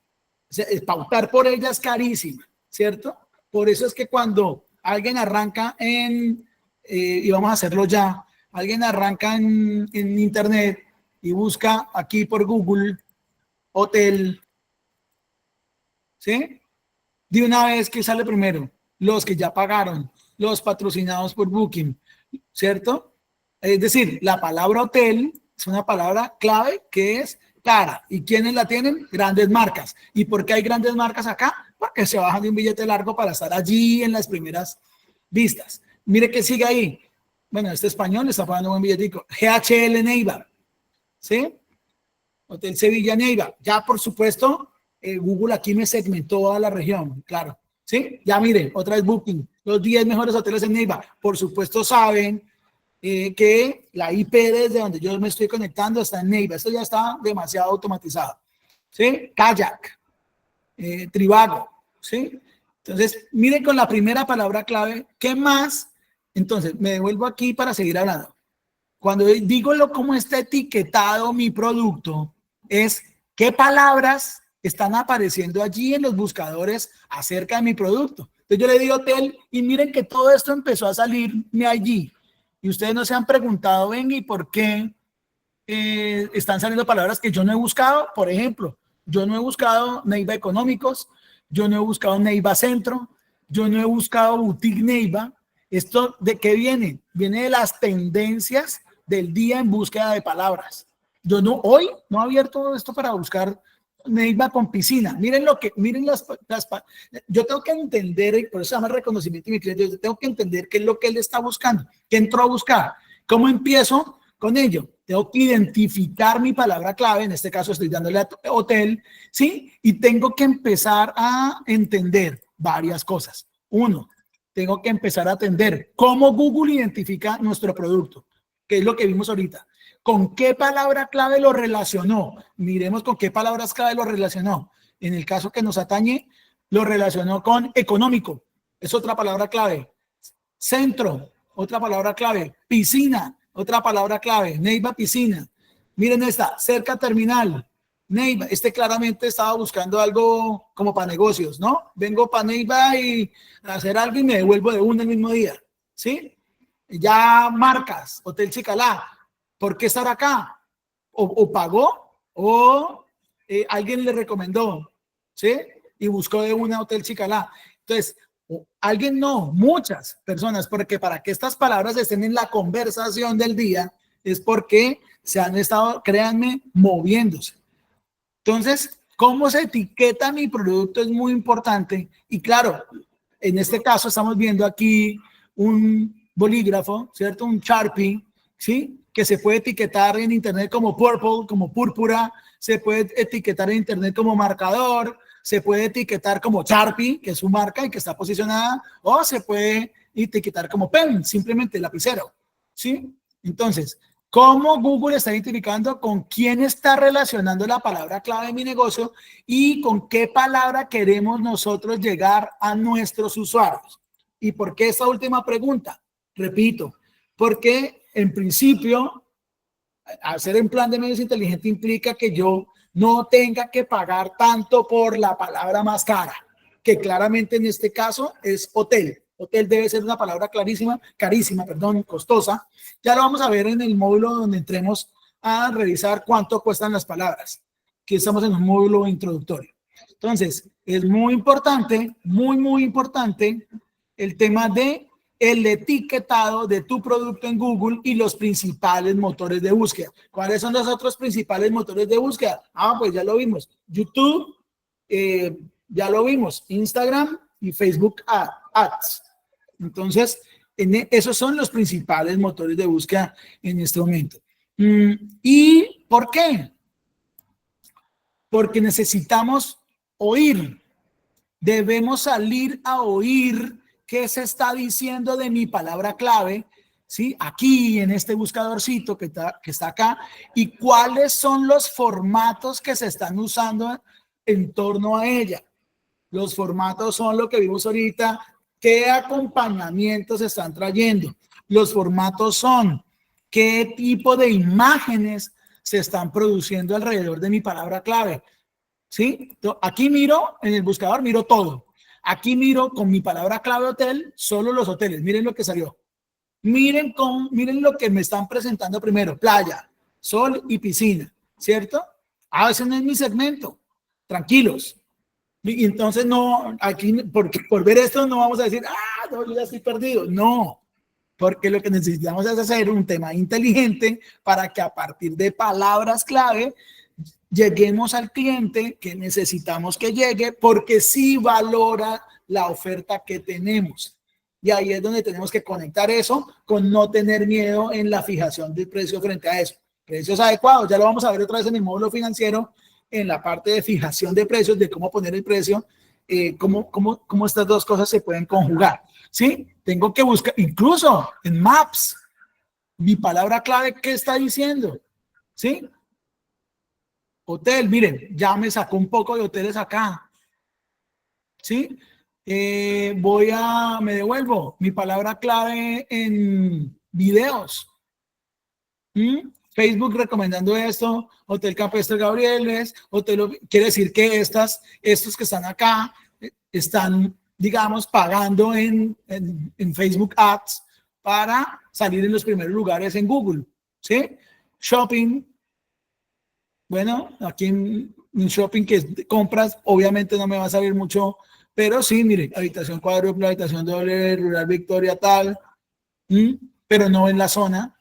O sea, pautar por ella es carísima, ¿cierto? Por eso es que cuando alguien arranca y vamos a hacerlo ya, alguien arranca en internet y busca aquí por Google hotel, ¿sí? De una vez que sale primero, los que ya pagaron, los patrocinados por Booking, ¿cierto? Es decir, la palabra hotel es una palabra clave que es cara. ¿Y quiénes la tienen? Grandes marcas. ¿Y por qué hay grandes marcas acá? Porque se bajan de un billete largo para estar allí en las primeras vistas. Mire que sigue ahí. Bueno, este español está pagando un buen billetico. GHL Neiva, ¿sí? Hotel Sevilla Neiva. Ya, por supuesto, Google aquí me segmentó a la región, claro. ¿Sí? Ya miren, otra vez Booking. Los 10 mejores hoteles en Neiva. Por supuesto saben que la IP desde donde yo me estoy conectando está en Neiva. Esto ya está demasiado automatizado. ¿Sí? Kayak. Trivago. ¿Sí? Entonces, miren con la primera palabra clave. ¿Qué más? Entonces, me devuelvo aquí para seguir hablando. Cuando digo cómo está etiquetado mi producto, es qué palabras están apareciendo allí en los buscadores acerca de mi producto. Entonces yo le di hotel y miren que todo esto empezó a salirme allí. Y ustedes no se han preguntado, venga, ¿y por qué están saliendo palabras que yo no he buscado? Por ejemplo, yo no he buscado Neiva Económicos, yo no he buscado Neiva Centro, yo no he buscado Boutique Neiva. ¿Esto de qué viene? Viene de las tendencias del día en búsqueda de palabras. Yo hoy no he abierto esto para buscar Neiva con piscina. Miren yo tengo que entender, y por eso se llama reconocimiento de mi cliente, yo tengo que entender qué es lo que él está buscando, qué entró a buscar, cómo empiezo con ello. Tengo que identificar mi palabra clave, en este caso estoy dándole a hotel, ¿sí? Y tengo que empezar a entender varias cosas. Uno, tengo que empezar a atender cómo Google identifica nuestro producto, que es lo que vimos ahorita. ¿Con qué palabra clave lo relacionó? Miremos con qué palabras clave lo relacionó. En el caso que nos atañe, lo relacionó con económico, es otra palabra clave. Centro, otra palabra clave. Piscina, otra palabra clave. Neiva, piscina. Miren esta, cerca terminal. Neiva, claramente estaba buscando algo como para negocios, ¿no? Vengo para Neiva y hacer algo y me devuelvo de uno el mismo día, ¿sí? Ya marcas, Hotel Chicalá. ¿Por qué estar acá? O pagó o alguien le recomendó, ¿sí? Y buscó de una Hotel Chicalá. Entonces, alguien no, muchas personas, porque para que estas palabras estén en la conversación del día es porque se han estado, créanme, moviéndose. Entonces, cómo se etiqueta mi producto es muy importante. Y claro, en este caso estamos viendo aquí un bolígrafo, ¿cierto? Un Sharpie, ¿sí? Que se puede etiquetar en internet como purple, como púrpura, se puede etiquetar en internet como marcador, se puede etiquetar como Sharpie, que es su marca y que está posicionada, o se puede etiquetar como pen, simplemente lapicero, ¿sí? Entonces, ¿cómo Google está identificando con quién está relacionando la palabra clave de mi negocio y con qué palabra queremos nosotros llegar a nuestros usuarios? ¿Y por qué esta última pregunta? Repito, porque en principio, hacer un plan de medios inteligente implica que yo no tenga que pagar tanto por la palabra más cara, que claramente en este caso es hotel. Hotel debe ser una palabra carísima, costosa. Ya lo vamos a ver en el módulo donde entremos a revisar cuánto cuestan las palabras, que estamos en un módulo introductorio. Entonces, es muy importante el tema de el etiquetado de tu producto en Google y los principales motores de búsqueda. ¿Cuáles son los otros principales motores de búsqueda? Pues ya lo vimos. YouTube, ya lo vimos. Instagram y Facebook Ads. Entonces, esos son los principales motores de búsqueda en este momento. ¿Y por qué? Porque necesitamos oír. Debemos salir a oír qué se está diciendo de mi palabra clave, ¿sí? Aquí en este buscadorcito que está acá, y cuáles son los formatos que se están usando en torno a ella. Los formatos son lo que vimos ahorita, qué acompañamientos se están trayendo. Los formatos son qué tipo de imágenes se están produciendo alrededor de mi palabra clave, ¿sí? Aquí miro, en el buscador miro todo. Aquí miro con mi palabra clave hotel, solo los hoteles. Miren lo que salió. Miren lo que me están presentando primero. Playa, sol y piscina, ¿cierto? Ese no es mi segmento. Tranquilos. Y entonces no, aquí, porque por ver esto no vamos a decir, no, yo ya estoy perdido. No, porque lo que necesitamos es hacer un tema inteligente para que a partir de palabras clave lleguemos al cliente que necesitamos que llegue, porque sí valora la oferta que tenemos. Y ahí es donde tenemos que conectar eso con no tener miedo en la fijación del precio frente a eso. Precios adecuados, ya lo vamos a ver otra vez en el módulo financiero, en la parte de fijación de precios, de cómo poner el precio, cómo estas dos cosas se pueden conjugar. ¿Sí? Tengo que buscar, incluso en Maps, mi palabra clave, ¿qué está diciendo? ¿Sí? Hotel, miren, ya me sacó un poco de hoteles acá. ¿Sí? Me devuelvo mi palabra clave en videos. Facebook recomendando esto, Hotel Campestre Gabrieles, quiere decir que estos que están acá están, digamos, pagando en Facebook Ads para salir en los primeros lugares en Google. ¿Sí? Shopping. Bueno, aquí en shopping que es de compras, obviamente no me va a salir mucho, pero sí, mire, habitación cuádruple, habitación doble, Rural Victoria, tal, pero no en la zona.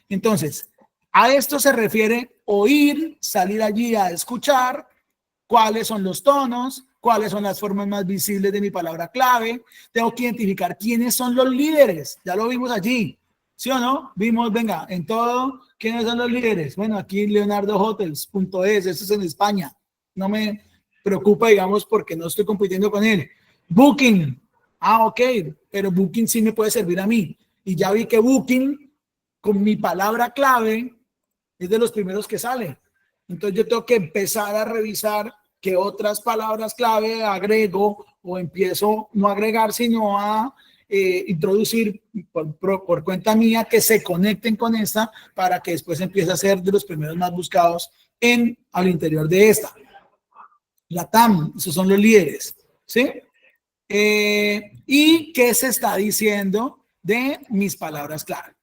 Entonces, a esto se refiere oír, salir allí a escuchar cuáles son los tonos, cuáles son las formas más visibles de mi palabra clave. Tengo que identificar quiénes son los líderes, ya lo vimos allí. ¿Sí o no? Vimos, venga, en todo, ¿quiénes son los líderes? Bueno, aquí leonardohotels.es, eso es en España. No me preocupa, digamos, porque no estoy compitiendo con él. Booking, Ah, ok, pero Booking sí me puede servir a mí. Y ya vi que Booking, con mi palabra clave, es de los primeros que sale. Entonces yo tengo que empezar a revisar qué otras palabras clave agrego o empiezo no a agregar, sino a introducir por cuenta mía que se conecten con esta para que después empiece a ser de los primeros más buscados al interior de esta. La TAM, esos son los líderes, ¿sí? ¿Y qué se está diciendo de mis palabras clave?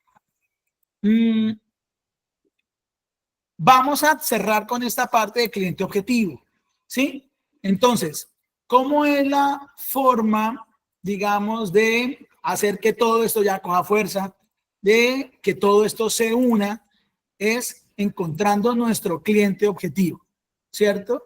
Vamos a cerrar con esta parte de cliente objetivo, ¿sí? Entonces, ¿cómo es la forma, digamos, de hacer que todo esto ya coja fuerza, de que todo esto se una? Es encontrando nuestro cliente objetivo, ¿cierto?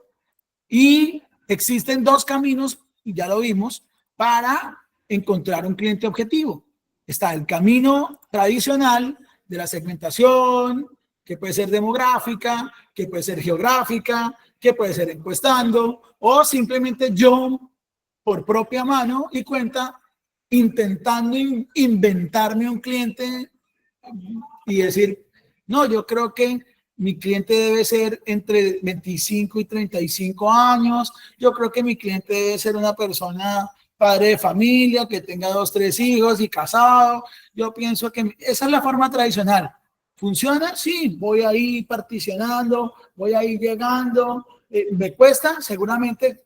Y existen dos caminos, y ya lo vimos, para encontrar un cliente objetivo. Está el camino tradicional de la segmentación, que puede ser demográfica, que puede ser geográfica, que puede ser encuestando, o simplemente yo, por propia mano y cuenta, intentando inventarme un cliente y decir, no, yo creo que mi cliente debe ser entre 25 y 35 años, yo creo que mi cliente debe ser una persona padre de familia, que tenga 2, 3 hijos y casado. Yo pienso que esa es la forma tradicional. ¿Funciona? Sí, voy ahí particionando, voy ahí llegando. ¿Me cuesta? Seguramente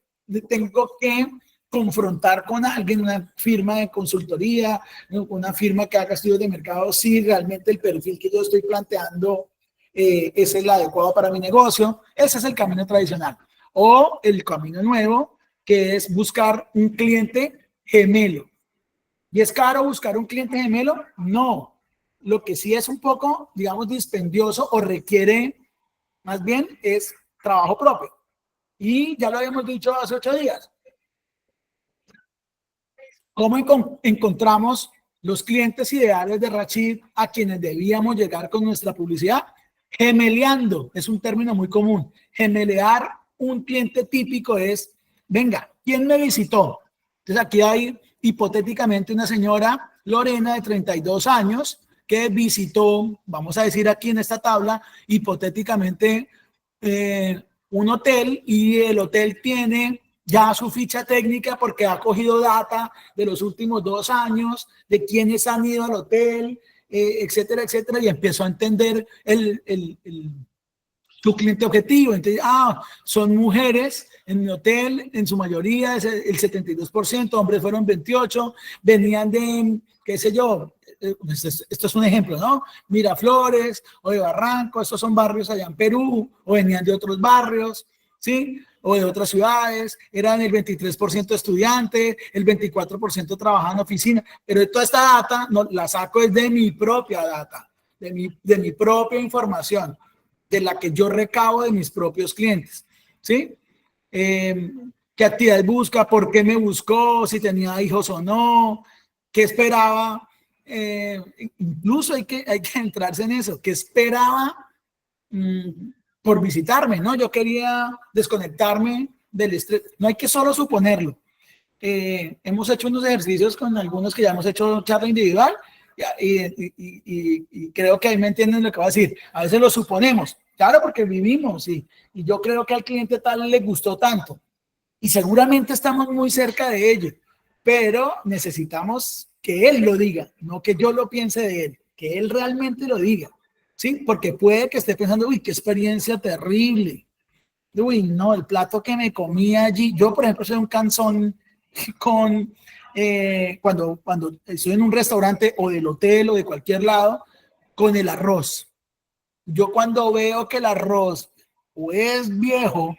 tengo que confrontar con alguien, una firma de consultoría, una firma que haga estudios de mercado, si realmente el perfil que yo estoy planteando es el adecuado para mi negocio. Ese es el camino tradicional. O el camino nuevo, que es buscar un cliente gemelo. ¿Y es caro buscar un cliente gemelo? No. Lo que sí es un poco, digamos, dispendioso o requiere, más bien, es trabajo propio. Y ya lo habíamos dicho hace 8 días. ¿Cómo encontramos los clientes ideales de Rachid a quienes debíamos llegar con nuestra publicidad? Gemeleando, es un término muy común. Gemelear un cliente típico es, venga, ¿quién me visitó? Entonces aquí hay hipotéticamente una señora, Lorena, de 32 años, que visitó, vamos a decir aquí en esta tabla, hipotéticamente un hotel, y el hotel tiene ya su ficha técnica porque ha cogido data de los últimos 2 años, de quiénes han ido al hotel, etcétera, etcétera, y empezó a entender su cliente objetivo. Entonces, son mujeres en mi hotel, en su mayoría, es el 72%, hombres fueron 28%, venían de, qué sé yo, esto es un ejemplo, ¿no? Miraflores o de Barranco, estos son barrios allá en Perú, o venían de otros barrios, ¿sí? O de otras ciudades, eran el 23% estudiante, el 24% trabajaba en oficina, pero toda esta data no, la saco es de mi propia data, de mi propia información, de la que yo recabo de mis propios clientes, ¿sí? ¿Qué actividades busca? ¿Por qué me buscó? Si tenía hijos o no, ¿qué esperaba? Incluso hay que entrarse en eso, ¿qué esperaba por visitarme? ¿No? Yo quería desconectarme del estrés. No hay que solo suponerlo. Hemos hecho unos ejercicios con algunos que ya hemos hecho charla individual y creo que ahí me entienden lo que voy a decir. A veces lo suponemos, claro, porque vivimos y yo creo que al cliente tal le gustó tanto y seguramente estamos muy cerca de ello, pero necesitamos que él lo diga, no que yo lo piense de él, que él realmente lo diga, ¿sí? Porque puede que esté pensando, uy, qué experiencia terrible, uy, no, el plato que me comí allí. Yo, por ejemplo, soy un cansón con cuando estoy en un restaurante o del hotel o de cualquier lado, con el arroz. Yo cuando veo que el arroz o es viejo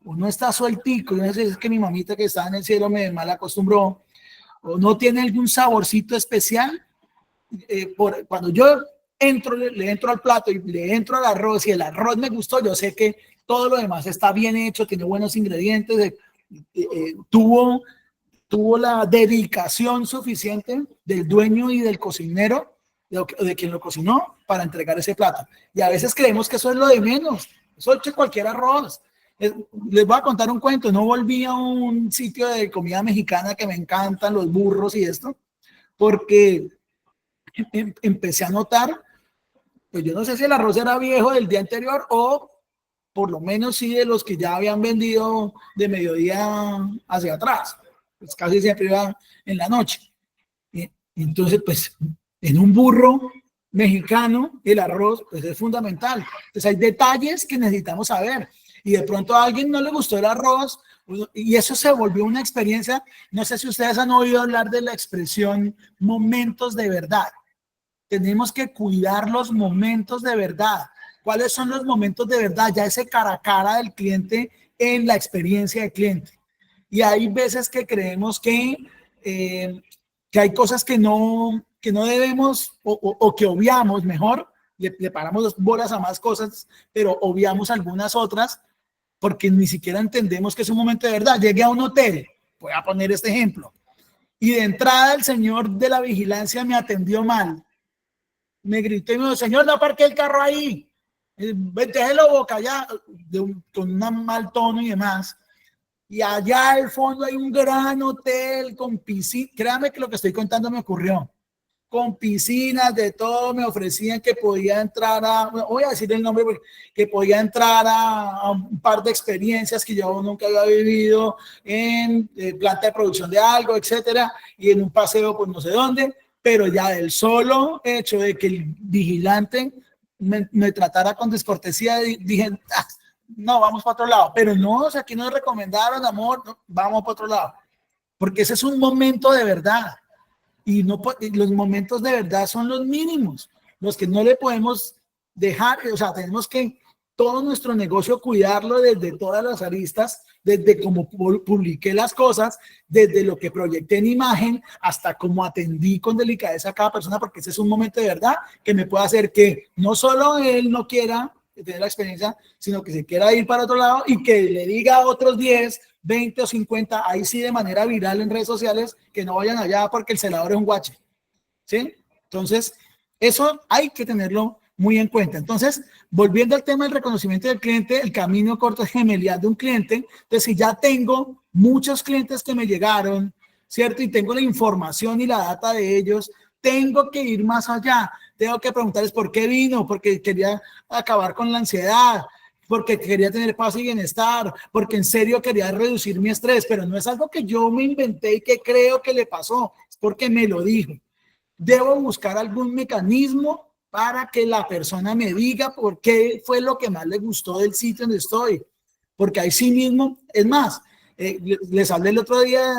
o no está sueltico, yo no sé si es que mi mamita que está en el cielo me mal acostumbró, o no tiene algún saborcito especial, cuando yo le entro al plato y le entro al arroz y el arroz me gustó, yo sé que todo lo demás está bien hecho, tiene buenos ingredientes, tuvo la dedicación suficiente del dueño y del cocinero, de quien lo cocinó, para entregar ese plato. Y a veces creemos que eso es lo de menos. Eso es cualquier arroz. Les voy a contar un cuento. No volví a un sitio de comida mexicana que me encantan, los burros y esto, porque empecé a notar, pues yo no sé si el arroz era viejo del día anterior o por lo menos sí de los que ya habían vendido de mediodía hacia atrás. Pues casi siempre iba en la noche. Y entonces, pues, en un burro mexicano, el arroz pues, es fundamental. Entonces, hay detalles que necesitamos saber. Y de pronto a alguien no le gustó el arroz y eso se volvió una experiencia. No sé si ustedes han oído hablar de la expresión momentos de verdad. Tenemos que cuidar los momentos de verdad. ¿Cuáles son los momentos de verdad? Ya ese cara a cara del cliente en la experiencia del cliente. Y hay veces que creemos que hay cosas que no debemos o que obviamos, mejor, le paramos bolas a más cosas, pero obviamos algunas otras porque ni siquiera entendemos que es un momento de verdad. Llegué a un hotel, voy a poner este ejemplo, y de entrada el señor de la vigilancia me atendió mal. Me gritó y me dijo, señor, no aparque el carro ahí, déjelo boca allá, con un mal tono y demás. Y allá al fondo hay un gran hotel con piscina. Créame que lo que estoy contando me ocurrió. Con piscinas, de todo, me ofrecían que podía entrar voy a decir el nombre, que podía entrar a un par de experiencias que yo nunca había vivido en planta de producción de algo, etcétera, y en un paseo pues no sé dónde, pero ya del solo hecho de que el vigilante me tratara con descortesía, dije, no, vamos para otro lado, pero no, o sea, aquí nos recomendaron, amor, no, vamos para otro lado, porque ese es un momento de verdad. Y no, los momentos de verdad son los mínimos, los que no le podemos dejar, o sea, tenemos que todo nuestro negocio cuidarlo desde todas las aristas, desde cómo publiqué las cosas, desde lo que proyecté en imagen, hasta cómo atendí con delicadeza a cada persona, porque ese es un momento de verdad que me puede hacer que no solo él no quiera tener la experiencia, sino que se quiera ir para otro lado y que le diga a otros 10, 20 o 50, ahí sí de manera viral en redes sociales, que no vayan allá porque el celador es un guache, ¿sí? Entonces, eso hay que tenerlo muy en cuenta. Entonces, volviendo al tema del reconocimiento del cliente, el camino corto es gemeliar de un cliente. Entonces, si ya tengo muchos clientes que me llegaron, ¿cierto? Y tengo la información y la data de ellos, tengo que ir más allá. Tengo que preguntarles por qué vino, porque quería acabar con la ansiedad, porque quería tener paz y bienestar, porque en serio quería reducir mi estrés, pero no es algo que yo me inventé y que creo que le pasó, es porque me lo dijo. Debo buscar algún mecanismo para que la persona me diga por qué fue lo que más le gustó del sitio donde estoy, porque ahí sí mismo, es más, les hablé el otro día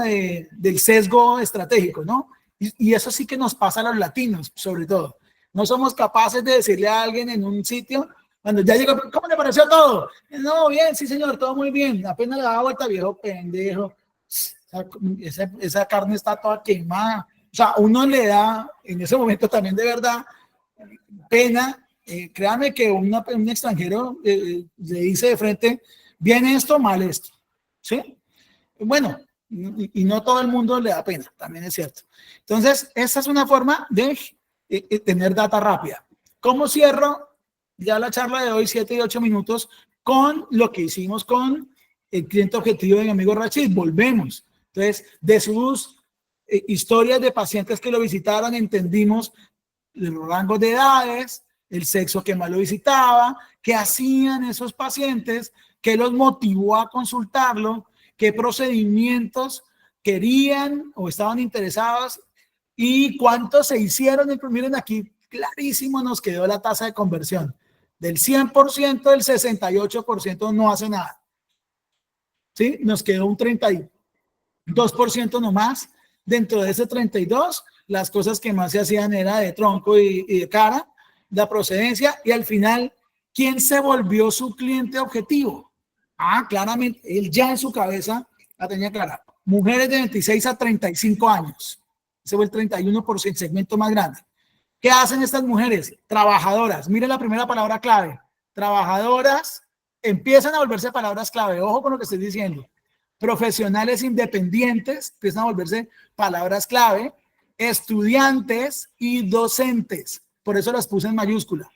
del sesgo estratégico, ¿no? Y eso sí que nos pasa a los latinos, sobre todo. No somos capaces de decirle a alguien en un sitio, cuando ya llegó, ¿cómo le pareció todo? No, bien, sí, señor, todo muy bien. Apenas le daba vuelta, viejo pendejo. Esa carne está toda quemada. O sea, uno le da, en ese momento también de verdad, pena. Créame que un extranjero le dice de frente, bien esto, mal esto. ¿Sí? Bueno, y no todo el mundo le da pena, también es cierto. Entonces, esa es una forma de tener data rápida. ¿Cómo cierro ya la charla de hoy, 7 y 8 minutos, con lo que hicimos con el cliente objetivo de mi amigo Rachid? Volvemos. Entonces, de sus historias de pacientes que lo visitaron, entendimos los rangos de edades, el sexo que más lo visitaba, qué hacían esos pacientes, qué los motivó a consultarlo, qué procedimientos querían o estaban interesados y cuántos se hicieron. Miren aquí, clarísimo nos quedó la tasa de conversión. Del 100%, el 68% no hace nada. ¿Sí? Nos quedó un 32% nomás. Dentro de ese 32%, las cosas que más se hacían era de tronco y de cara, la procedencia, y al final, ¿quién se volvió su cliente objetivo? Claramente, él ya en su cabeza la tenía clara. Mujeres de 26 a 35 años. Ese fue el 31%, segmento más grande. ¿Qué hacen estas mujeres? Trabajadoras. Miren la primera palabra clave. Trabajadoras empiezan a volverse palabras clave. Ojo con lo que estoy diciendo. Profesionales independientes empiezan a volverse palabras clave. Estudiantes y docentes. Por eso las puse en mayúscula.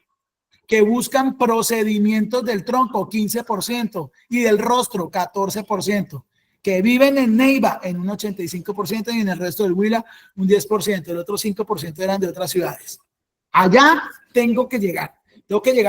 que buscan procedimientos del tronco, 15%, y del rostro, 14%, que viven en Neiva, en un 85%, y en el resto del Huila, un 10%. El otro 5% eran de otras ciudades. Allá tengo que llegar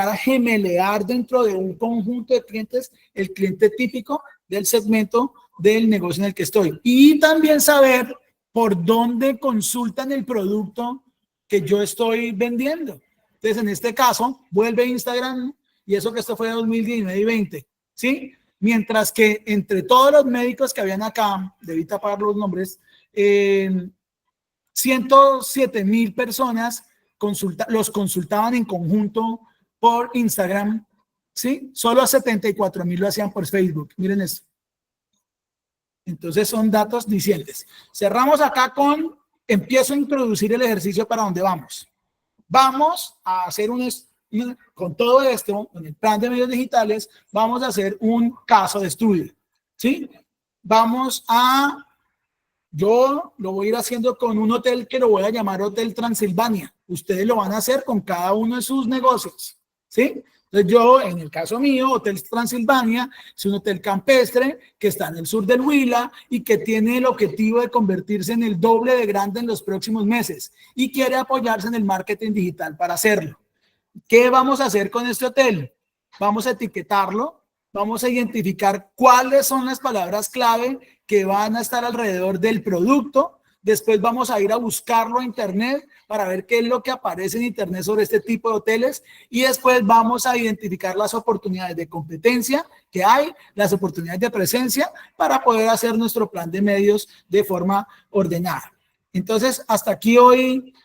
a gemelear dentro de un conjunto de clientes, el cliente típico del segmento del negocio en el que estoy. Y también saber por dónde consultan el producto que yo estoy vendiendo. Entonces, en este caso, vuelve Instagram, y eso que esto fue de 2019 y 20, ¿sí? Mientras que entre todos los médicos que habían acá, debí tapar los nombres, 107,000 personas los consultaban en conjunto por Instagram, ¿sí? Solo a 74,000 lo hacían por Facebook. Miren esto. Entonces son datos dicientes. Cerramos acá empiezo a introducir el ejercicio para donde vamos. Vamos a hacer con todo esto, con el plan de medios digitales, vamos a hacer un caso de estudio, ¿sí? Yo lo voy a ir haciendo con un hotel que lo voy a llamar Hotel Transilvania. Ustedes lo van a hacer con cada uno de sus negocios, ¿sí? Entonces yo, en el caso mío, Hotel Transilvania es un hotel campestre que está en el sur del Huila y que tiene el objetivo de convertirse en el doble de grande en los próximos meses y quiere apoyarse en el marketing digital para hacerlo. ¿Qué vamos a hacer con este hotel? Vamos a etiquetarlo, vamos a identificar cuáles son las palabras clave que van a estar alrededor del producto. Después vamos a ir a buscarlo en internet para ver qué es lo que aparece en internet sobre este tipo de hoteles, y después vamos a identificar las oportunidades de competencia que hay, las oportunidades de presencia para poder hacer nuestro plan de medios de forma ordenada. Entonces, hasta aquí hoy,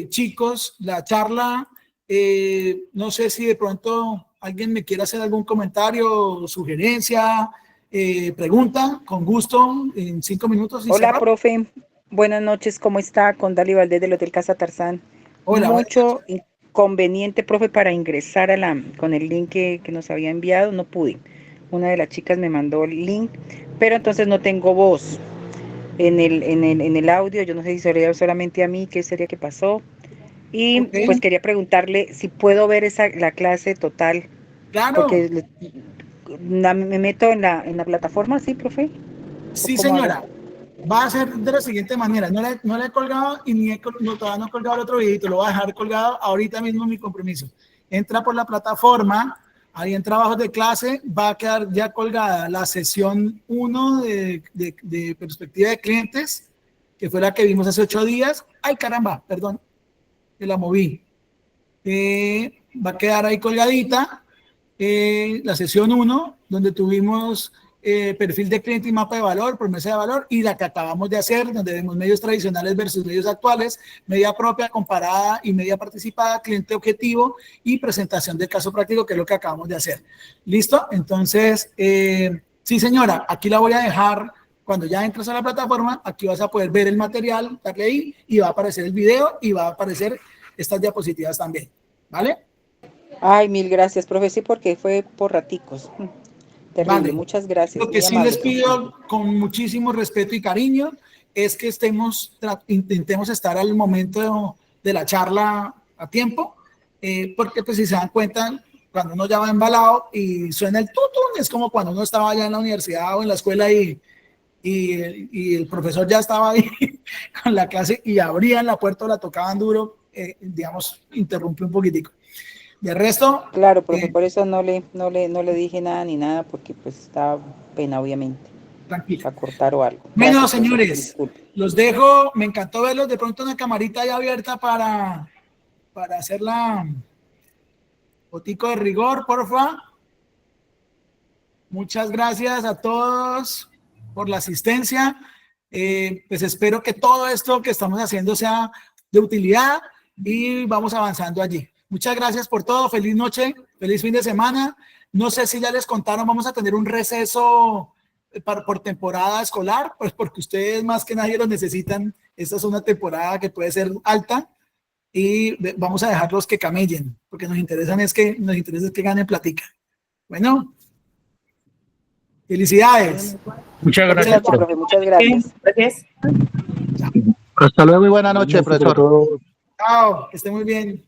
chicos, la charla. No sé si de pronto alguien me quiere hacer algún comentario, sugerencia, pregunta, con gusto, en 5 minutos. Hola, profe. Buenas noches, ¿cómo está? Con Dali Valdés del Hotel Casa Tarzán. Hola. Mucho inconveniente, profe, para ingresar con el link que nos había enviado, no pude. Una de las chicas me mandó el link, pero entonces no tengo voz en el audio. Yo no sé si sería solamente a mí, qué sería que pasó. Y pues quería preguntarle si puedo ver la clase total. Claro. Porque me meto en la plataforma, ¿sí, profe? Sí, señora. Va a ser de la siguiente manera. No la he colgado y todavía no he colgado el otro videito. Lo voy a dejar colgado ahorita mismo en mi compromiso. Entra por la plataforma, ahí en trabajos de clase, va a quedar ya colgada la sesión 1 de perspectiva de clientes, que fue la que vimos hace 8 días. Ay, caramba, perdón, que la moví. Va a quedar ahí colgadita la sesión 1, donde tuvimos perfil de cliente y mapa de valor, promesa de valor, y la que acabamos de hacer, donde vemos medios tradicionales versus medios actuales, media propia, comparada y media participada, cliente objetivo y presentación del caso práctico, que es lo que acabamos de hacer. ¿Listo? Entonces, sí, señora, aquí la voy a dejar. Cuando ya entres a la plataforma, aquí vas a poder ver el material, darle ahí, y va a aparecer el video y va a aparecer estas diapositivas también, ¿vale? Ay, mil gracias, profe, sí, porque fue por raticos. Terrible, vale. Muchas gracias. Lo que sí les pido con muchísimo respeto y cariño es que intentemos estar al momento de la charla a tiempo, porque pues si se dan cuenta, cuando uno ya va embalado y suena el tutun, es como cuando uno estaba allá en la universidad o en la escuela y el profesor ya estaba ahí con la clase y abrían la puerta o la tocaban duro, digamos, interrumpe un poquitico. De resto... Claro, profe, por eso no le dije nada ni nada, porque pues estaba pena, obviamente. Tranquilo. A cortar o algo. Bueno, Gracias, señores, los dejo. Me encantó verlos. De pronto una camarita ya abierta para hacer la fotico de rigor, porfa. Muchas gracias a todos por la asistencia. Pues espero que todo esto que estamos haciendo sea de utilidad y vamos avanzando allí. Muchas gracias por todo. Feliz noche, feliz fin de semana. No sé si ya les contaron, vamos a tener un receso por temporada escolar, pues porque ustedes más que nadie lo necesitan. Esta es una temporada que puede ser alta y vamos a dejarlos que camellen, porque nos interesa es que ganen platica. Bueno, felicidades. Muchas gracias, profe. Muchas gracias. Gracias. Hasta luego y buena noche, profesor. Chao, que esté muy bien.